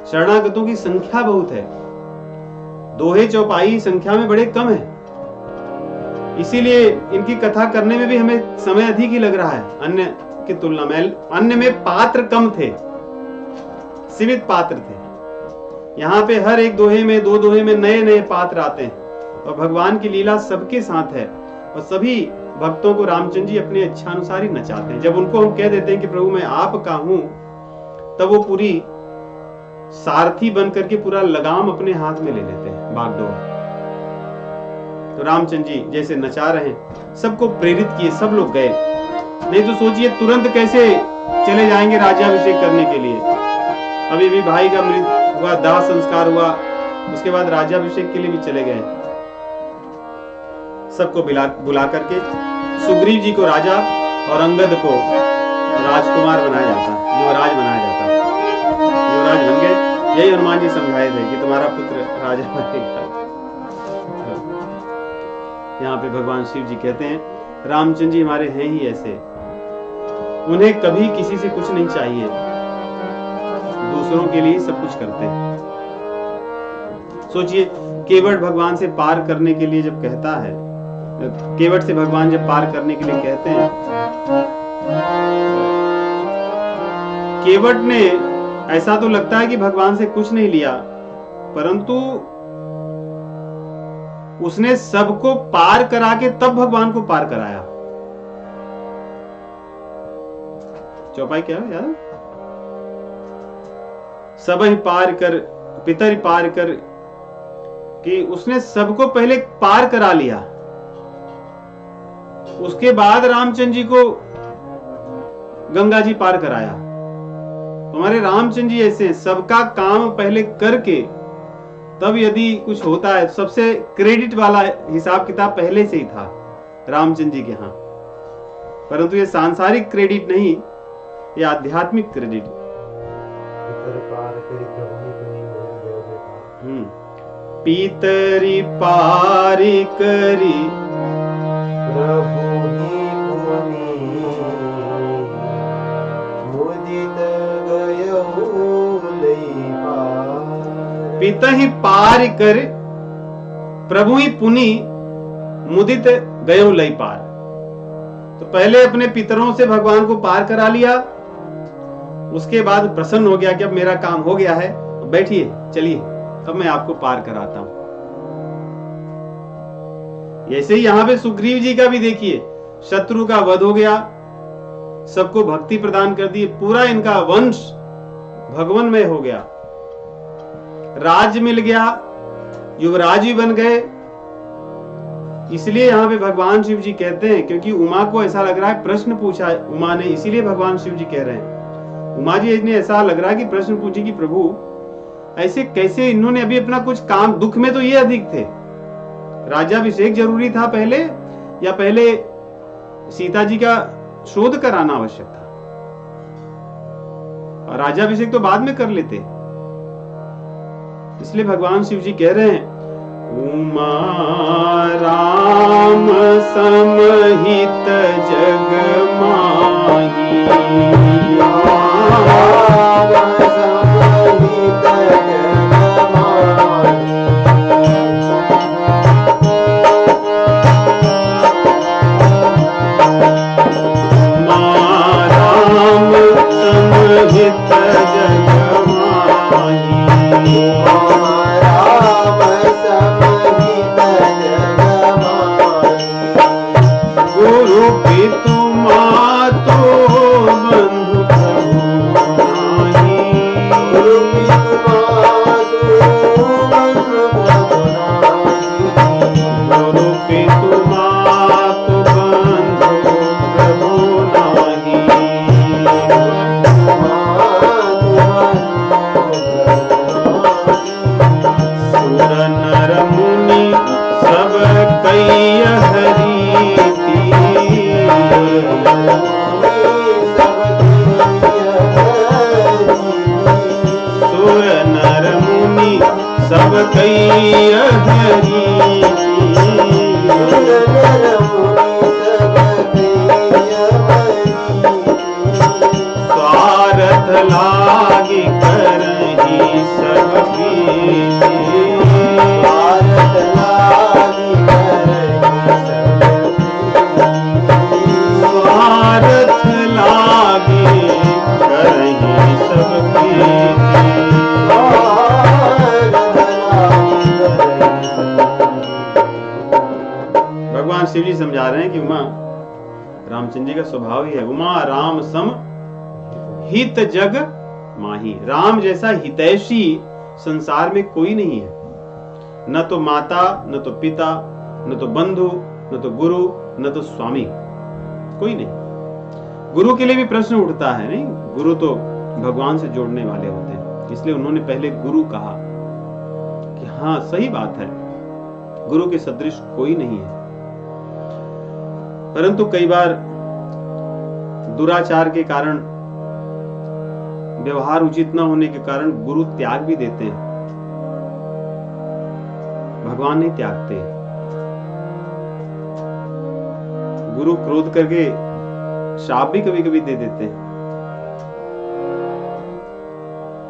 [SPEAKER 1] शरणागतों की संख्या बहुत है। दोहे चौपाई संख्या में बड़े कम है, इसीलिए इनकी कथा करने में भी हमें समय अधिक ही लग रहा है अन्य की तुलना में। अन्य में पात्र कम थे, सीमित पात्र थे। यहाँ पे हर एक दोहे में, दो दोहे में नए नए पात्र आते हैं, और भगवान की लीला सबके साथ है, और सभी भक्तों को रामचंद्र जी अपने इच्छानुसार ही नचाते हैं। जब उनको हम कह देते हैं कि प्रभु मैं आपका हूं, तब वो पूरी सारथी बन करके पूरा लगाम अपने हाथ में ले लेते हैं, बागडोर। तो रामचंद्र जी जैसे नचा रहे हैं, सबको प्रेरित किए, सब लोग गए। नहीं तो सोचिए तुरंत कैसे चले जाएंगे राज्याभिषेक करने के लिए। अभी भी भाई का मृत्यु हुआ, दाह संस्कार हुआ, उसके बाद राज्याभिषेक के लिए भी चले गए। सबको बुला करके सुग्रीव जी को राजा और अंगद को राजकुमार बनाया जाता, युवराज बनाया जाता। युवराज बन गए। यही हनुमान जी समझाए थे कि तुम्हारा पुत्र राजा बनेगा। यहाँ पे भगवान शिव जी कहते हैं रामचंद्र जी हमारे हैं ही ऐसे, उन्हें कभी किसी से कुछ नहीं चाहिए, दूसरों के लिए सब कुछ करते हैं। सोचिए केवट भगवान से पार करने के लिए जब कहता है, केवट से भगवान जब पार करने के लिए कहते हैं, केवट ने ऐसा तो लगता है कि भगवान से कुछ नहीं लिया, परंतु उसने सबको पार करा के तब भगवान को पार कराया। चौपाई क्या है याद? सब ही पार कर पितर पार कर, कि उसने सबको पहले पार करा लिया, उसके बाद रामचंद्र जी को गंगा जी पार कराया। हमारे रामचंद्र जी ऐसे हैं, सबका काम पहले करके तब यदि कुछ होता है, सबसे क्रेडिट वाला हिसाब किताब पहले से ही था रामचंद्र जी के यहाँ। परंतु ये सांसारिक क्रेडिट नहीं, ये आध्यात्मिक क्रेडिट। पीतरी पारी करी पिता ही पार कर प्रभु ही पुनि मुदित गयो लई पार। तो पहले अपने पितरों से भगवान को पार करा लिया, उसके बाद प्रसन्न हो गया कि अब मेरा काम हो गया है, बैठिए चलिए अब मैं आपको पार कराता हूं। ऐसे ही यहां पे सुग्रीव जी का भी देखिए, शत्रु का वध हो गया, सबको भक्ति प्रदान कर दी, पूरा इनका वंश भगवानमय हो गया, राज्य मिल गया, युवराज भी बन गए। इसलिए यहां पे भगवान शिव जी कहते हैं, क्योंकि उमा को ऐसा लग रहा है, प्रश्न पूछा उमा ने, इसीलिए भगवान शिव जी कह रहे हैं, उमा जी ने ऐसा लग रहा है कि प्रश्न पूछे कि प्रभु ऐसे कैसे, इन्होंने अभी अपना कुछ काम, दुख में तो ये अधिक थे, राज्याभिषेक जरूरी था पहले, या पहले सीता जी का शोध कराना आवश्यक था, और राज्याभिषेक तो बाद में कर लेते। इसलिए भगवान शिव जी कह रहे हैं, उमा राम समहित जग माही, गुरु पितु शिव जी समझा रहे हैं कि उमा रामचंद्र जी का स्वभाव ही है। उमा राम सम हित जग माही। राम जैसा हितैषी संसार में कोई नहीं है। न तो माता, न तो पिता, न तो बंधु, न तो गुरु, न तो स्वामी, कोई नहीं। गुरु के लिए भी प्रश्न उठता है, नहीं, गुरु तो भगवान से जोड़ने वाले होते हैं, इसलिए उन्होंने पहले गुरु कहा कि हाँ सही बात है, गुरु के सदृश कोई नहीं है। परंतु कई बार दुराचार के कारण, व्यवहार उचित न होने के कारण गुरु त्याग भी देते हैं। भगवान नहीं त्यागते। गुरु क्रोध करके शाप भी कभी कभी दे देते हैं।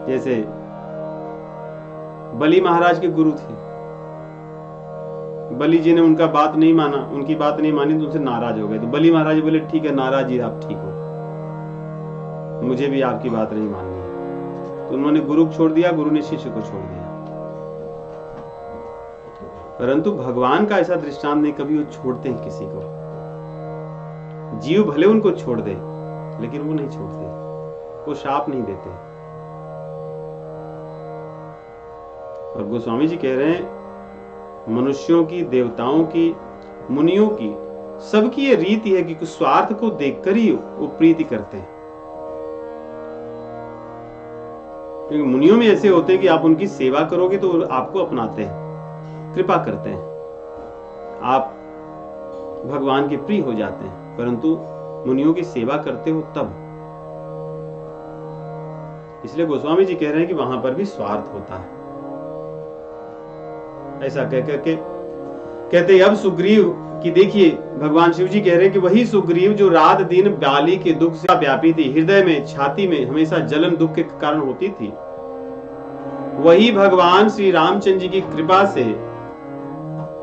[SPEAKER 1] जैसे बलि महाराज के गुरु थे, बलि जी ने उनका बात नहीं माना, उनकी बात नहीं मानी तो उनसे नाराज हो गए। तो बलि महाराज बोले ठीक है नाराज जी आप ठीक हो, मुझे भी आपकी बात नहीं माननी है। तो उन्होंने गुरु को छोड़ दिया, गुरु ने शिष्य को छोड़ दिया। परंतु भगवान का ऐसा दृष्टांत नहीं, कभी वो छोड़ते हैं किसी को। जीव भले उनको छोड़ दे लेकिन वो नहीं छोड़ते, वो शाप नहीं देते। और गोस्वामी जी कह रहे हैं मनुष्यों की, देवताओं की, मुनियों की, सबकी ये रीति है कि स्वार्थ को देखकर ही वो प्रीति करते हैं। क्योंकि मुनियों में ऐसे होते हैं कि आप उनकी सेवा करोगे तो आपको अपनाते हैं, कृपा करते हैं, आप भगवान के प्रिय हो जाते हैं। परंतु मुनियों की सेवा करते हो तब। इसलिए गोस्वामी जी कह रहे हैं कि वहां पर भी स्वार्थ होता है। ऐसा कह करके कहते अब सुग्रीव की देखिए, भगवान शिव जी कह रहे हैं कि वही सुग्रीव जो रात दिन बाली के दुख से व्यापी थी, हृदय में, छाती में हमेशा जलन दुख के कारण होती थी, वही भगवान श्री रामचंद्र जी की कृपा से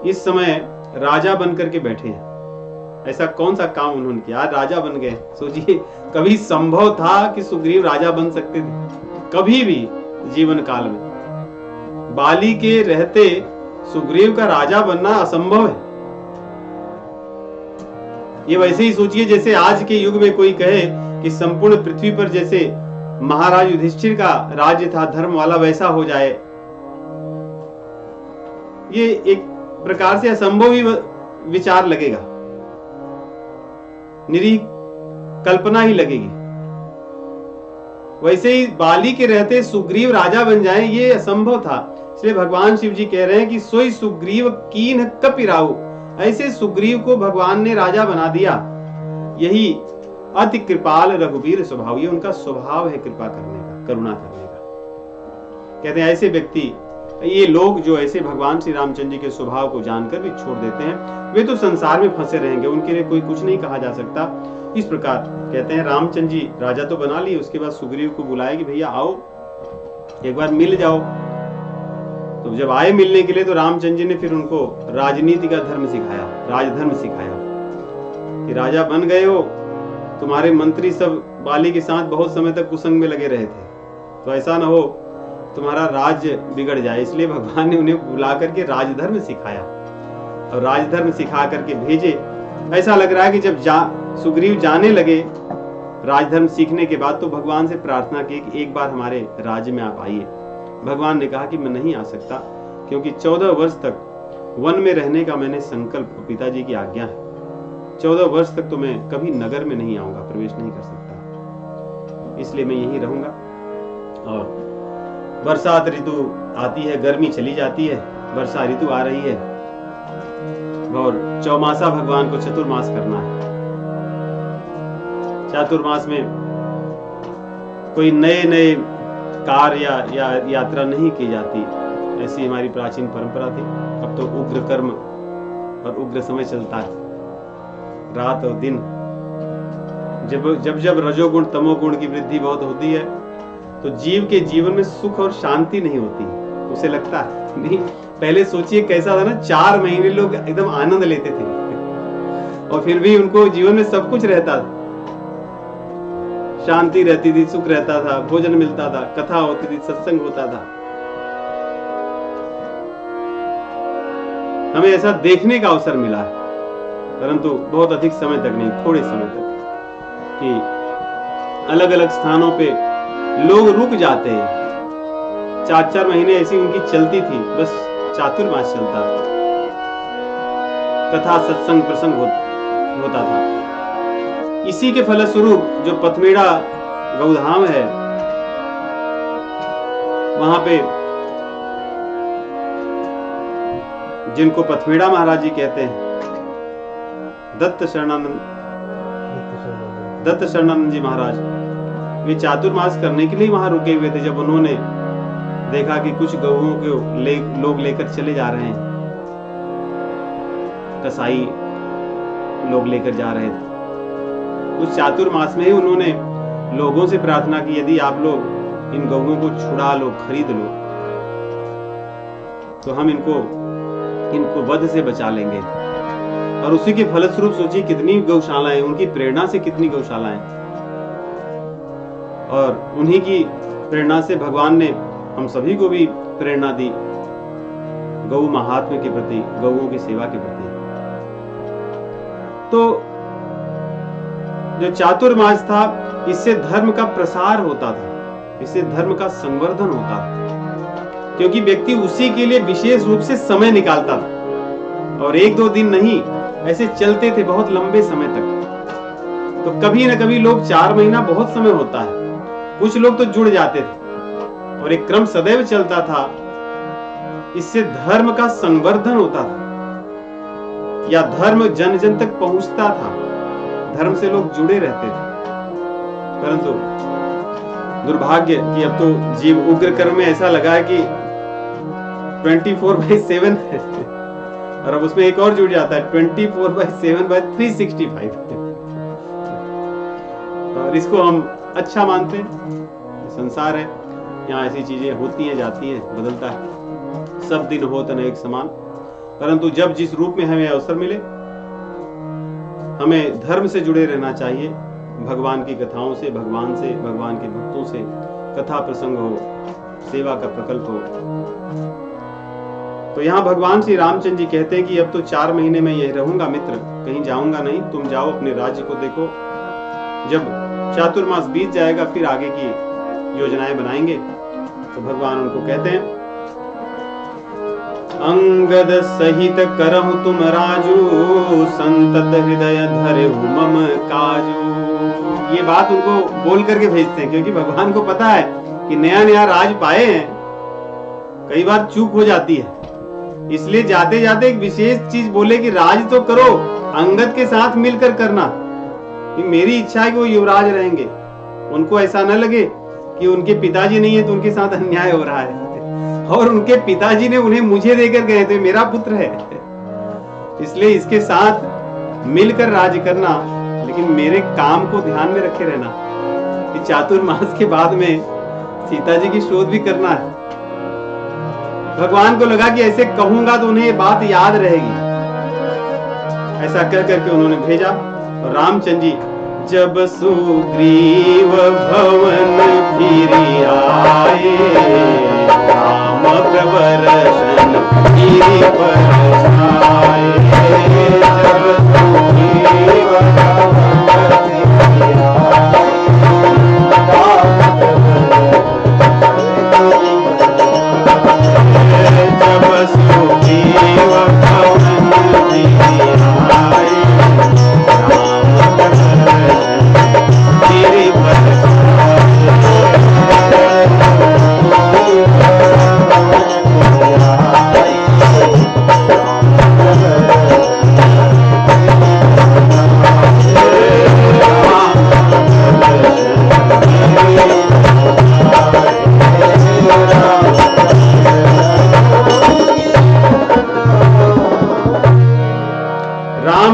[SPEAKER 1] इस समय राजा बन करके बैठे हैं। ऐसा कौन सा काम उन्होंने किया, आज राजा बन गए। सोचिए कभी संभव था कि सुग्रीव राजा बन सकते थे? कभी भी जीवन काल में बाली के रहते सुग्रीव का राजा बनना असंभव है। ये वैसे ही सोचिए जैसे आज के युग में कोई कहे कि संपूर्ण पृथ्वी पर जैसे महाराज युधिष्ठिर का राज्य था धर्म वाला, वैसा हो जाए। ये एक प्रकार से असंभव ही विचार लगेगा, निरी कल्पना ही लगेगी। वैसे ही बाली के रहते सुग्रीव राजा बन जाएं, ये असंभव था। इसलिए भगवान शिव जी कह रहे हैं कि सोई सुग्रीव कीन कपिराहु, ऐसे सुग्रीव को भगवान ने राजा बना दिया। यही अति कृपाल रघुवीर स्वभाव, ये उनका स्वभाव है कृपा करने का, करुणा करने का। कहते हैं ऐसे व्यक्ति, ये लोग जो ऐसे भगवान श्री रामचंद्र जी के स्वभाव को जानकर भी छोड़ देते हैं, वे तो संसार में फंसे रहेंगे, उनके लिए कोई कुछ नहीं कहा जा सकता। इस प्रकार कहते हैं रामचंद्र जी राजा तो बना लिए, उसके बाद सुग्रीव को बुलाया कि भैया आओ एक बार मिल जाओ। तो जब आए मिलने के लिए तो रामचंद्र जी ने फिर उनको राजनीति का धर्म सिखाया, राजधर्म सिखाया कि राजा बन गए हो, तुम्हारे मंत्री सब बाली के साथ बहुत समय तक कुसंग में लगे रहे थे, तो ऐसा ना हो तुम्हारा राज्य बिगड़ जाए। इसलिए भगवान ने उन्हें बुला करके राजधर्म सिखाया और राजधर्म सिखा करके भेजे। ऐसा लग रहा है कि जब सुग्रीव जाने लगे राजधर्म सीखने के बाद, तो भगवान से प्रार्थना की कि एक बार हमारे राज्य में आप आइए। भगवान ने कहा कि मैं नहीं आ सकता, क्योंकि 14 वर्ष तक वन में रहने का मैंने संकल्प, पिताजी की आज्ञा है। 14 वर्ष तक तो मैं कभी नगर में नहीं आऊंगा, प्रवेश नहीं कर सकता, इसलिए मैं यहीं रहूंगा। और बरसात ऋतु आती है, गर्मी चली जाती है, वर्षा ऋतु आ रही है, और चौमासा भगवान को चतुर्मास करना है। चातुर्मास में कोई नए नए कार्य या यात्रा नहीं की जाती, ऐसी हमारी प्राचीन परंपरा थी। अब तो उग्र कर्म और उग्र समय चलता है, रात और दिन। जब रजोगुण तमोगुण की वृद्धि बहुत होती है तो जीव के जीवन में सुख और शांति नहीं होती, उसे लगता है नहीं। पहले सोचिए कैसा था ना, 4 महीने लोग एकदम आनंद लेते थे और फिर भी उनको जीवन में सब कुछ रहता था, शांति रहती थी, सुख रहता था, भोजन मिलता था, कथा होती थी, सत्संग होता था। हमें ऐसा देखने का अवसर मिला है। परंतु बहुत अधिक समय तक नहीं, थोड़े समय तक, कि अलग अलग स्थानों पे लोग रुक जाते हैं। 4-4 महीने ऐसी उनकी चलती थी, बस चातुर्मास चलता था, कथा सत्संग प्रसंग होता था। इसी के फलस्वरूप जो पथमेड़ा गौधाम है, वहां पे जिनको पथमेड़ा महाराज जी कहते हैं, दत्त शरणानंद जी महाराज, वे चातुर्मास करने के लिए वहां रुके हुए थे। जब उन्होंने देखा कि कुछ गौओं को लोग लेकर चले जा रहे हैं, कसाई लोग लेकर जा रहे थे, उस चातुर्मास में ही उन्होंने लोगों से प्रार्थना की, यदि आप लोग इन गौओं को छुड़ा लो, खरीद लो, तो हम इनको वध से बचा लेंगे। और उसी के फलस्वरूप सोचिए कितनी गौशालाएं, उनकी प्रेरणा से कितनी गौशालाएं, और उन्हीं की प्रेरणा से भगवान ने हम सभी को भी प्रेरणा दी गौ महात्म्य के प्रति, गौओं की सेवा के प्रति। तो जो चातुर्मास था, इससे धर्म का प्रसार होता था, इससे धर्म का संवर्धन होता था, क्योंकि व्यक्ति उसी के लिए विशेष रूप से समय निकालता था, और 1-2 दिन नहीं, ऐसे चलते थे बहुत लंबे समय तक। तो कभी न कभी लोग 4 महीना बहुत समय होता है, कुछ लोग तो जुड़ जाते थे, और एक क्रम सदैव चलता था। इससे धर्म का संवर्धन होता था, या धर्म जन जन तक पहुंचता था, धर्म से लोग जुड़े रहते थे। परंतु दुर्भाग्य कि अब तो जीव उग्र कर्म में ऐसा लगा है कि 24/7 और अब उसमें एक और जुड़ जाता है 24/7/365। और इसको हम अच्छा मानते हैं, संसार है, यहाँ ऐसी चीजें होती हैं, जाती हैं, बदलता है, सब दिन होत न एक समान। परंतु जब जिस रूप में हमें अवसर मिले, हमें धर्म से जुड़े रहना चाहिए, भगवान की कथाओं से, भगवान से, भगवान के भक्तों से, कथा प्रसंग हो, सेवा का प्रकल्प हो। तो यहाँ भगवान श्री रामचंद्र जी कहते हैं कि अब तो 4 महीने में यही रहूंगा मित्र, कहीं जाऊंगा नहीं, तुम जाओ अपने राज्य को देखो। जब चातुर्मास बीत जाएगा फिर आगे की योजनाएं बनाएंगे। तो भगवान उनको कहते हैं, अंगद सहित करहु तुम राजू, संतत हृदय धरेहु मम काजू। ये बात उनको बोल करके भेजते हैं, क्योंकि भगवान को पता है कि नया नया राज पाए हैं, कई बार चूक हो जाती है, इसलिए जाते जाते एक विशेष चीज बोले कि राज तो करो, अंगद के साथ मिलकर करना, कि मेरी इच्छा है कि वो युवराज रहेंगे। उनको ऐसा न लगे कि उनके पिताजी नहीं है तो उनके साथ अन्याय हो रहा है, और उनके पिताजी ने उन्हें मुझे देकर गए थे, मेरा पुत्र है, इसलिए इसके साथ मिलकर राज करना, लेकिन मेरे काम को ध्यान में रखे रहना कि चातुर्मास के बाद में सीता जी की शोध भी करना है। भगवान को लगा कि ऐसे कहूंगा तो उन्हें ये बात याद रहेगी, ऐसा कर करके उन्होंने भेजा। और रामचंद्र जी जब सुग्रीव भवन फिरि आए, राम प्रबरसन गिरि पर छाए। जब सुग्रीव भवन फिरि आए, राम जब सुग्रीव भवन फिरि आए,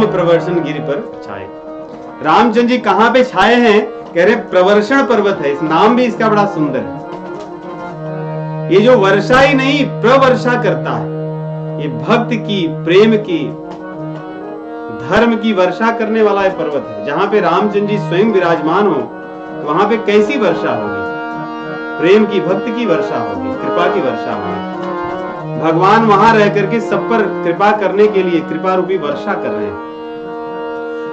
[SPEAKER 1] प्रवर्षण गिरि पर छाए। रामचंद्र जी कहां पे छाए हैं? कह रहे प्रवर्षण पर्वत है, इस नाम भी इसका बड़ा सुंदर है। ये जो वर्षा ही नहीं प्रवर्षा करता है, ये भक्त की, प्रेम की, धर्म की वर्षा करने वाला ये पर्वत है। जहां पे रामचंद्र जी स्वयं विराजमान हो तो वहां पे कैसी वर्षा होगी? प्रेम की, भक्ति की वर्षा होगी, कृपा की वर्षा होगी। भगवान वहां रह करके सब पर कृपा करने के लिए कृपा रूपी वर्षा कर रहे हैं।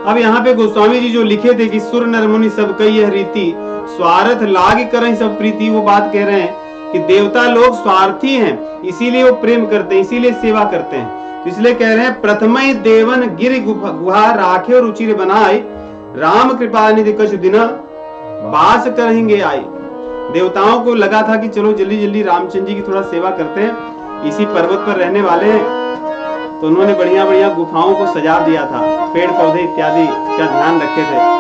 [SPEAKER 1] अब यहाँ पे गोस्वामी जी जो लिखे थे कि सुर नर मुनि सब कई यह रीति स्वार्थ लाग करहि सब प्रीति, वो बात कह रहे हैं कि देवता लोग स्वार्थी हैं, इसीलिए वो प्रेम करते हैं, इसीलिए सेवा करते हैं। तो इसलिए कह रहे हैं प्रथमई देवन गिर गुहा राखे और रुचिर बनाए, राम कृपा निधि कछु दिना बास करेंगे आए। देवताओं को लगा था कि चलो जल्दी जल्दी रामचंद्र जी की थोड़ा सेवा करते हैं, इसी पर्वत पर रहने वाले हैं, तो उन्होंने बढ़िया बढ़िया गुफाओं को सजा दिया था, पेड़ पौधे इत्यादि का ध्यान रखे थे,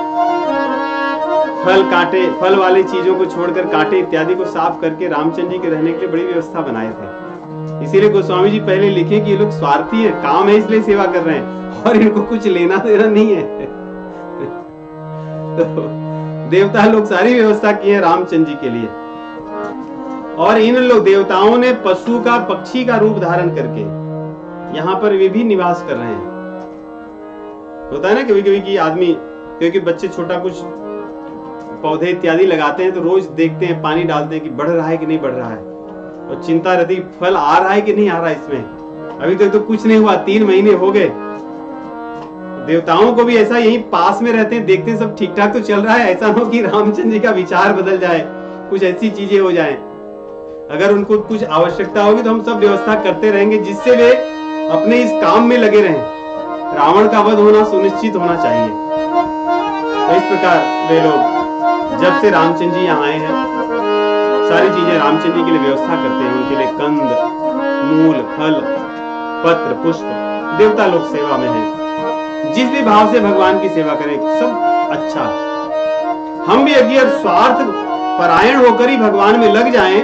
[SPEAKER 1] फल कांटे, फल वाली चीजों को छोड़कर कांटे इत्यादि को साफ करके रामचंद्र जी के रहने के लिए बड़ी व्यवस्था बनाए थे। इसीलिए गोस्वामी जी पहले लिखे कि ये लोग स्वार्थी हैं, काम है इसलिए सेवा कर रहे हैं और इनको कुछ लेना देना नहीं है। तो देवता लोग सारी व्यवस्था की है रामचंद्र जी के लिए, और इन लोग देवताओं ने पशु का पक्षी का रूप धारण करके यहाँ पर वे भी निवास कर रहे हैं। होता है ना कभी कभी कि आदमी, क्योंकि बच्चे छोटा कुछ पौधे इत्यादि लगाते हैं तो रोज देखते हैं, पानी डालते हैं कि बढ़ रहा है कि नहीं बढ़ रहा है, और चिंता रहती फल आ रहा है कि नहीं आ रहा है इसमें। अभी तक तो कुछ नहीं हुआ, 3 महीने हो गए। देवताओं को भी ऐसा, यही पास में रहते हैं, देखते हैं सब ठीक ठाक तो चल रहा है, ऐसा ना हो कि रामचंद्र जी का विचार बदल जाए, कुछ ऐसी चीजें हो जाएं। अगर उनको कुछ आवश्यकता होगी तो हम सब व्यवस्था करते रहेंगे जिससे वे अपने इस काम में लगे रहें। रावण का वध होना सुनिश्चित होना चाहिए। तो इस प्रकार वे लोग जब से रामचंद्र जी यहाँ आए हैं, सारी चीजें रामचंद्र जी के लिए व्यवस्था करते हैं। उनके लिए कंद, मूल, फल, पत्र, पुष्प, देवता लोग सेवा में हैं। जिस भी भाव से भगवान की सेवा करें सब अच्छा है। हम भी अगर स्वार्थ परायण होकर ही भगवान में लग जाएं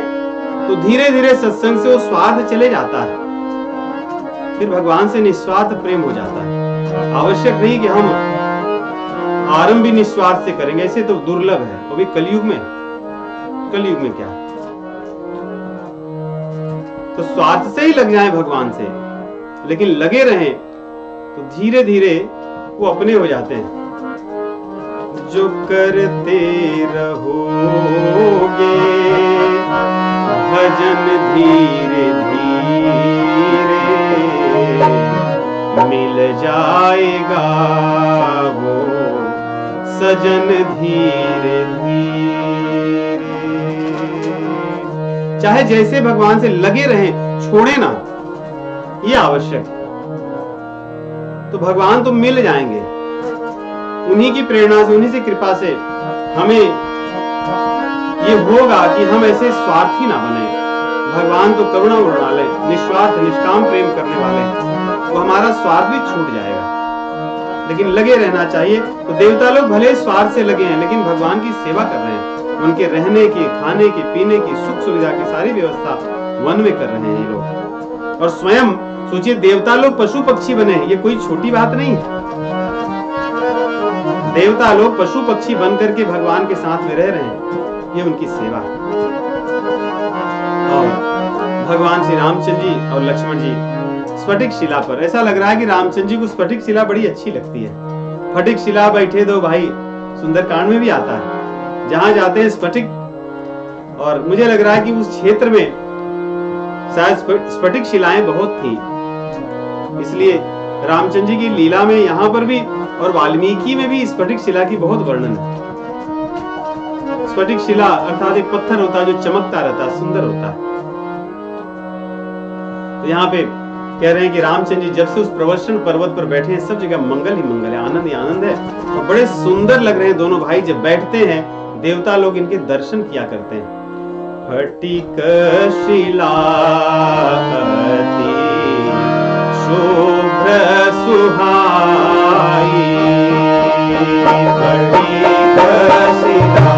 [SPEAKER 1] तो धीरे धीरे सत्संग से वो स्वार्थ चले जाता है, फिर भगवान से निस्वार्थ प्रेम हो जाता है। आवश्यक नहीं कि हम आरंभ भी निस्वार्थ से करेंगे, ऐसे तो दुर्लभ है, वो भी कलयुग में। कलयुग में क्या, तो स्वार्थ से ही लग जाए भगवान से, लेकिन लगे रहें तो धीरे धीरे वो अपने हो जाते हैं। जो करते रहोगे भजन धीरे धीरे मिल जाएगा वो सजन धीरे धीरे। चाहे जैसे भगवान से लगे रहें, छोड़े ना, ये आवश्यक। तो भगवान तो मिल जाएंगे, उन्हीं की प्रेरणा से, उन्हीं से कृपा से हमें ये होगा कि हम ऐसे स्वार्थी ना बने। भगवान तो करुणा उड़ाले, निस्वार्थ निष्काम प्रेम करने वाले, तो हमारा स्वार्थ भी छूट जाएगा, लेकिन लगे रहना चाहिए। तो देवता लोग भले स्वार्थ से लगे हैं, लेकिन भगवान की सेवा कर रहे हैं। उनके रहने की, खाने की, पीने की, सुख सुविधा की सारी व्यवस्था वन में कर रहे हैं ये लोग। और स्वयं सोचिए, देवता लोग पशु पक्षी बने हैं, ये कोई छोटी बात नहीं है। देवता लोग पशु पक्षी बन करके भगवान के साथ में रह रहे हैं, ये उनकी सेवा है। और भगवान श्री रामचंद्र जी और लक्ष्मण जी स्फटिक शिला पर, ऐसा लग रहा है कि रामचंद्र जी को स्फटिक शिला बड़ी अच्छी लगती है। फटिक शिला बैठे दो भाई, सुंदरकांड में भी आता है, जहां जाते हैं स्फटिक। और मुझे लग रहा है कि उस क्षेत्र में शायद स्फटिक शिलाएं बहुत थी, इसलिए रामचंद्र जी की लीला में यहाँ पर भी और वाल्मीकि में भी स्फटिक शिला की बहुत वर्णन है। स्फटिक शिला अर्थात एक पत्थर होता है जो चमकता रहता है, सुंदर होता है। तो यहाँ पे कह रहे हैं कि रामचंद्र जी जब से उस प्रवर्षण पर्वत पर बैठे हैं, सब जगह मंगल ही मंगल है, आनंद ही आनंद है, और बड़े सुंदर लग रहे हैं दोनों भाई। जब बैठते हैं देवता लोग इनके दर्शन किया करते हैं। फटिक शिला शुभ्र सुहाई, फटिक शिला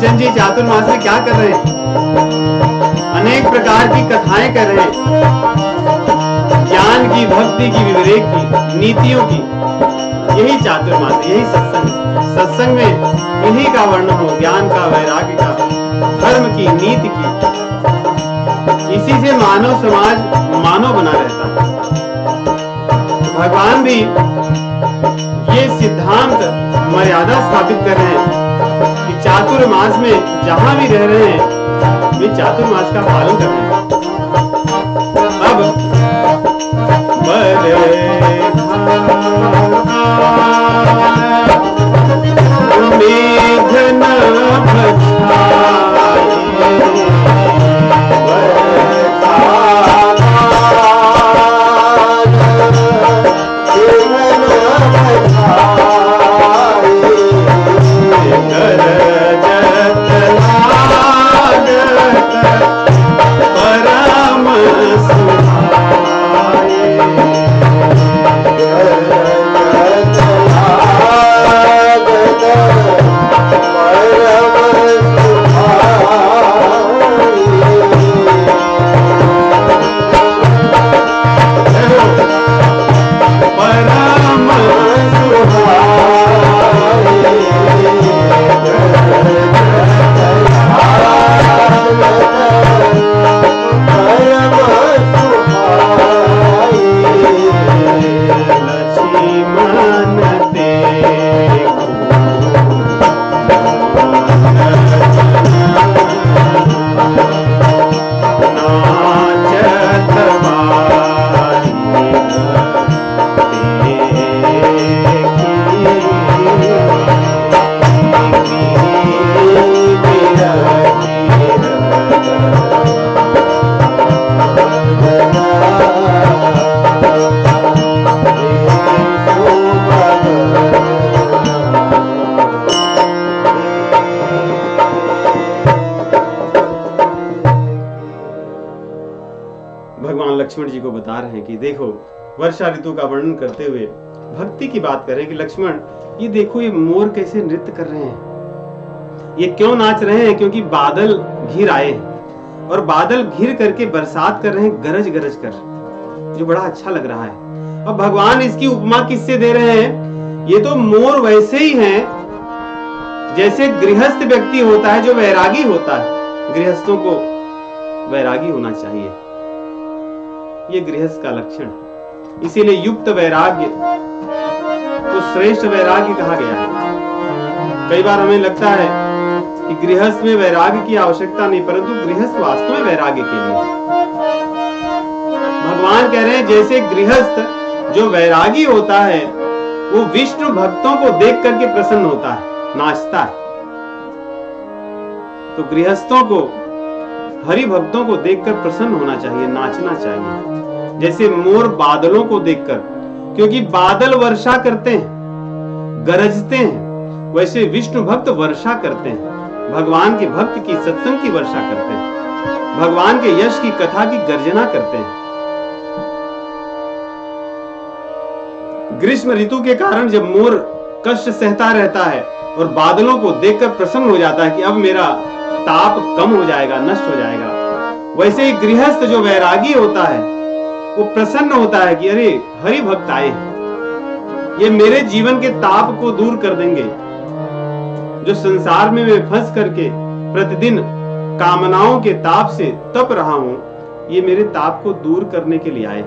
[SPEAKER 1] रामचंद्र जी चातुर्मास में क्या कर रहे हैं? अनेक प्रकार की कथाएं कर रहे हैं, ज्ञान की, भक्ति की, विवेक की, नीतियों की। यही चातुर्मास, यही सत्संग। सत्संग में इन्हीं का वर्णन हो, ज्ञान का, वैराग्य का, धर्म की, नीति की। इसी से मानव समाज मानव बना रहता है। तो भगवान भी ये सिद्धांत, मर्यादा स्थापित कर रहे हैं कि चातुर्मास में जहां भी रह रहे हैं वे चातुर्मास का पालन कर रहे हैं। अब लक्ष्मण जी को बता रहे हैं कि देखो, वर्षा ऋतु का वर्णन करते हुए भक्ति की बात कर रहे हैं कि लक्ष्मण ये देखो, ये मोर कैसे नृत्य कर रहे हैं। ये क्यों नाच रहे हैं? क्योंकि बादल घिर आए हैं और बादल घिर करके बरसात कर रहे हैं, गरज गरज कर, जो बड़ा अच्छा लग रहा है। अब भगवान इसकी उपमा किससे दे रहे हैं? ये तो मोर वैसे ही हैं जैसे गृहस्थ व्यक्ति होता है, जो वैरागी होता है। गृहस्थों को वैरागी होना चाहिए, ये गृहस्थ का लक्षण है। इसीलिए युक्त वैराग्य तो श्रेष्ठ वैराग्य कहा गया है। कई बार हमें लगता है कि गृहस्थ में वैराग्य की आवश्यकता नहीं, परंतु गृहस्थ वास्तव में वैराग्य के लिए। भगवान कह रहे हैं जैसे गृहस्थ जो वैरागी होता है वो विष्णु भक्तों को देख करके प्रसन्न होता है, नाचता है, तो गृहस्थों को, हरि भक्तों को देखकर प्रसन्न होना चाहिए, नाचना चाहिए। जैसे मोर बादलों को देखकर, क्योंकि बादल वर्षा करते हैं, गरजते हैं, वैसे विष्णु भक्त वर्षा करते हैं, भगवान के भक्त की, सत्संग की वर्षा करते हैं, भगवान के यश की, कथा की गर्जना करते हैं। ग्रीष्म ऋतु के कारण जब मोर कष्ट सहता रहता है और बादलों को देखकर प्रसन्न हो जाता है कि अब मेरा ताप कम हो जाएगा, नष्ट हो जाएगा, वैसे ही गृहस्थ जो वैरागी होता है वो प्रसन्न होता है कि अरे हरि भक्त आए, ये मेरे जीवन के ताप को दूर कर देंगे। जो संसार में मैं फंस करके प्रतिदिन कामनाओं के ताप से तप रहा हूं, ये मेरे ताप को दूर करने के लिए आए।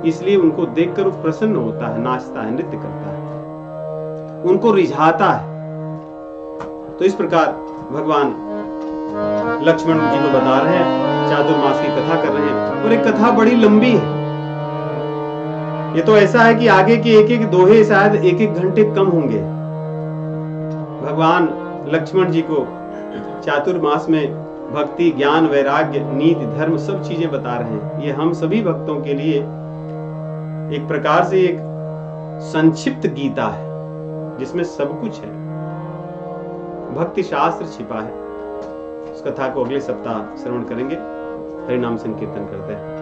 [SPEAKER 1] इसलिए उनको देखकर वो प्रसन्न होता है, नाचता है, नृत्य करता है, उनको रिझाता है। तो इस प्रकार भगवान लक्ष्मण जी को बता रहे हैं, चातुर्मास की कथा कर रहे हैं, और एक कथा बड़ी लंबी है। ये तो ऐसा है कि आगे के एक एक दोहे शायद एक एक घंटे कम होंगे। भगवान लक्ष्मण जी को चातुर्मास में भक्ति, ज्ञान, वैराग्य, नीति, धर्म सब चीजें बता रहे हैं। ये हम सभी भक्तों के लिए एक प्रकार से एक संक्षिप्त गीता है जिसमें सब कुछ है, भक्ति शास्त्र छिपा है। उस कथा को अगले सप्ताह श्रवण करेंगे। हरि नाम संकीर्तन करते हैं।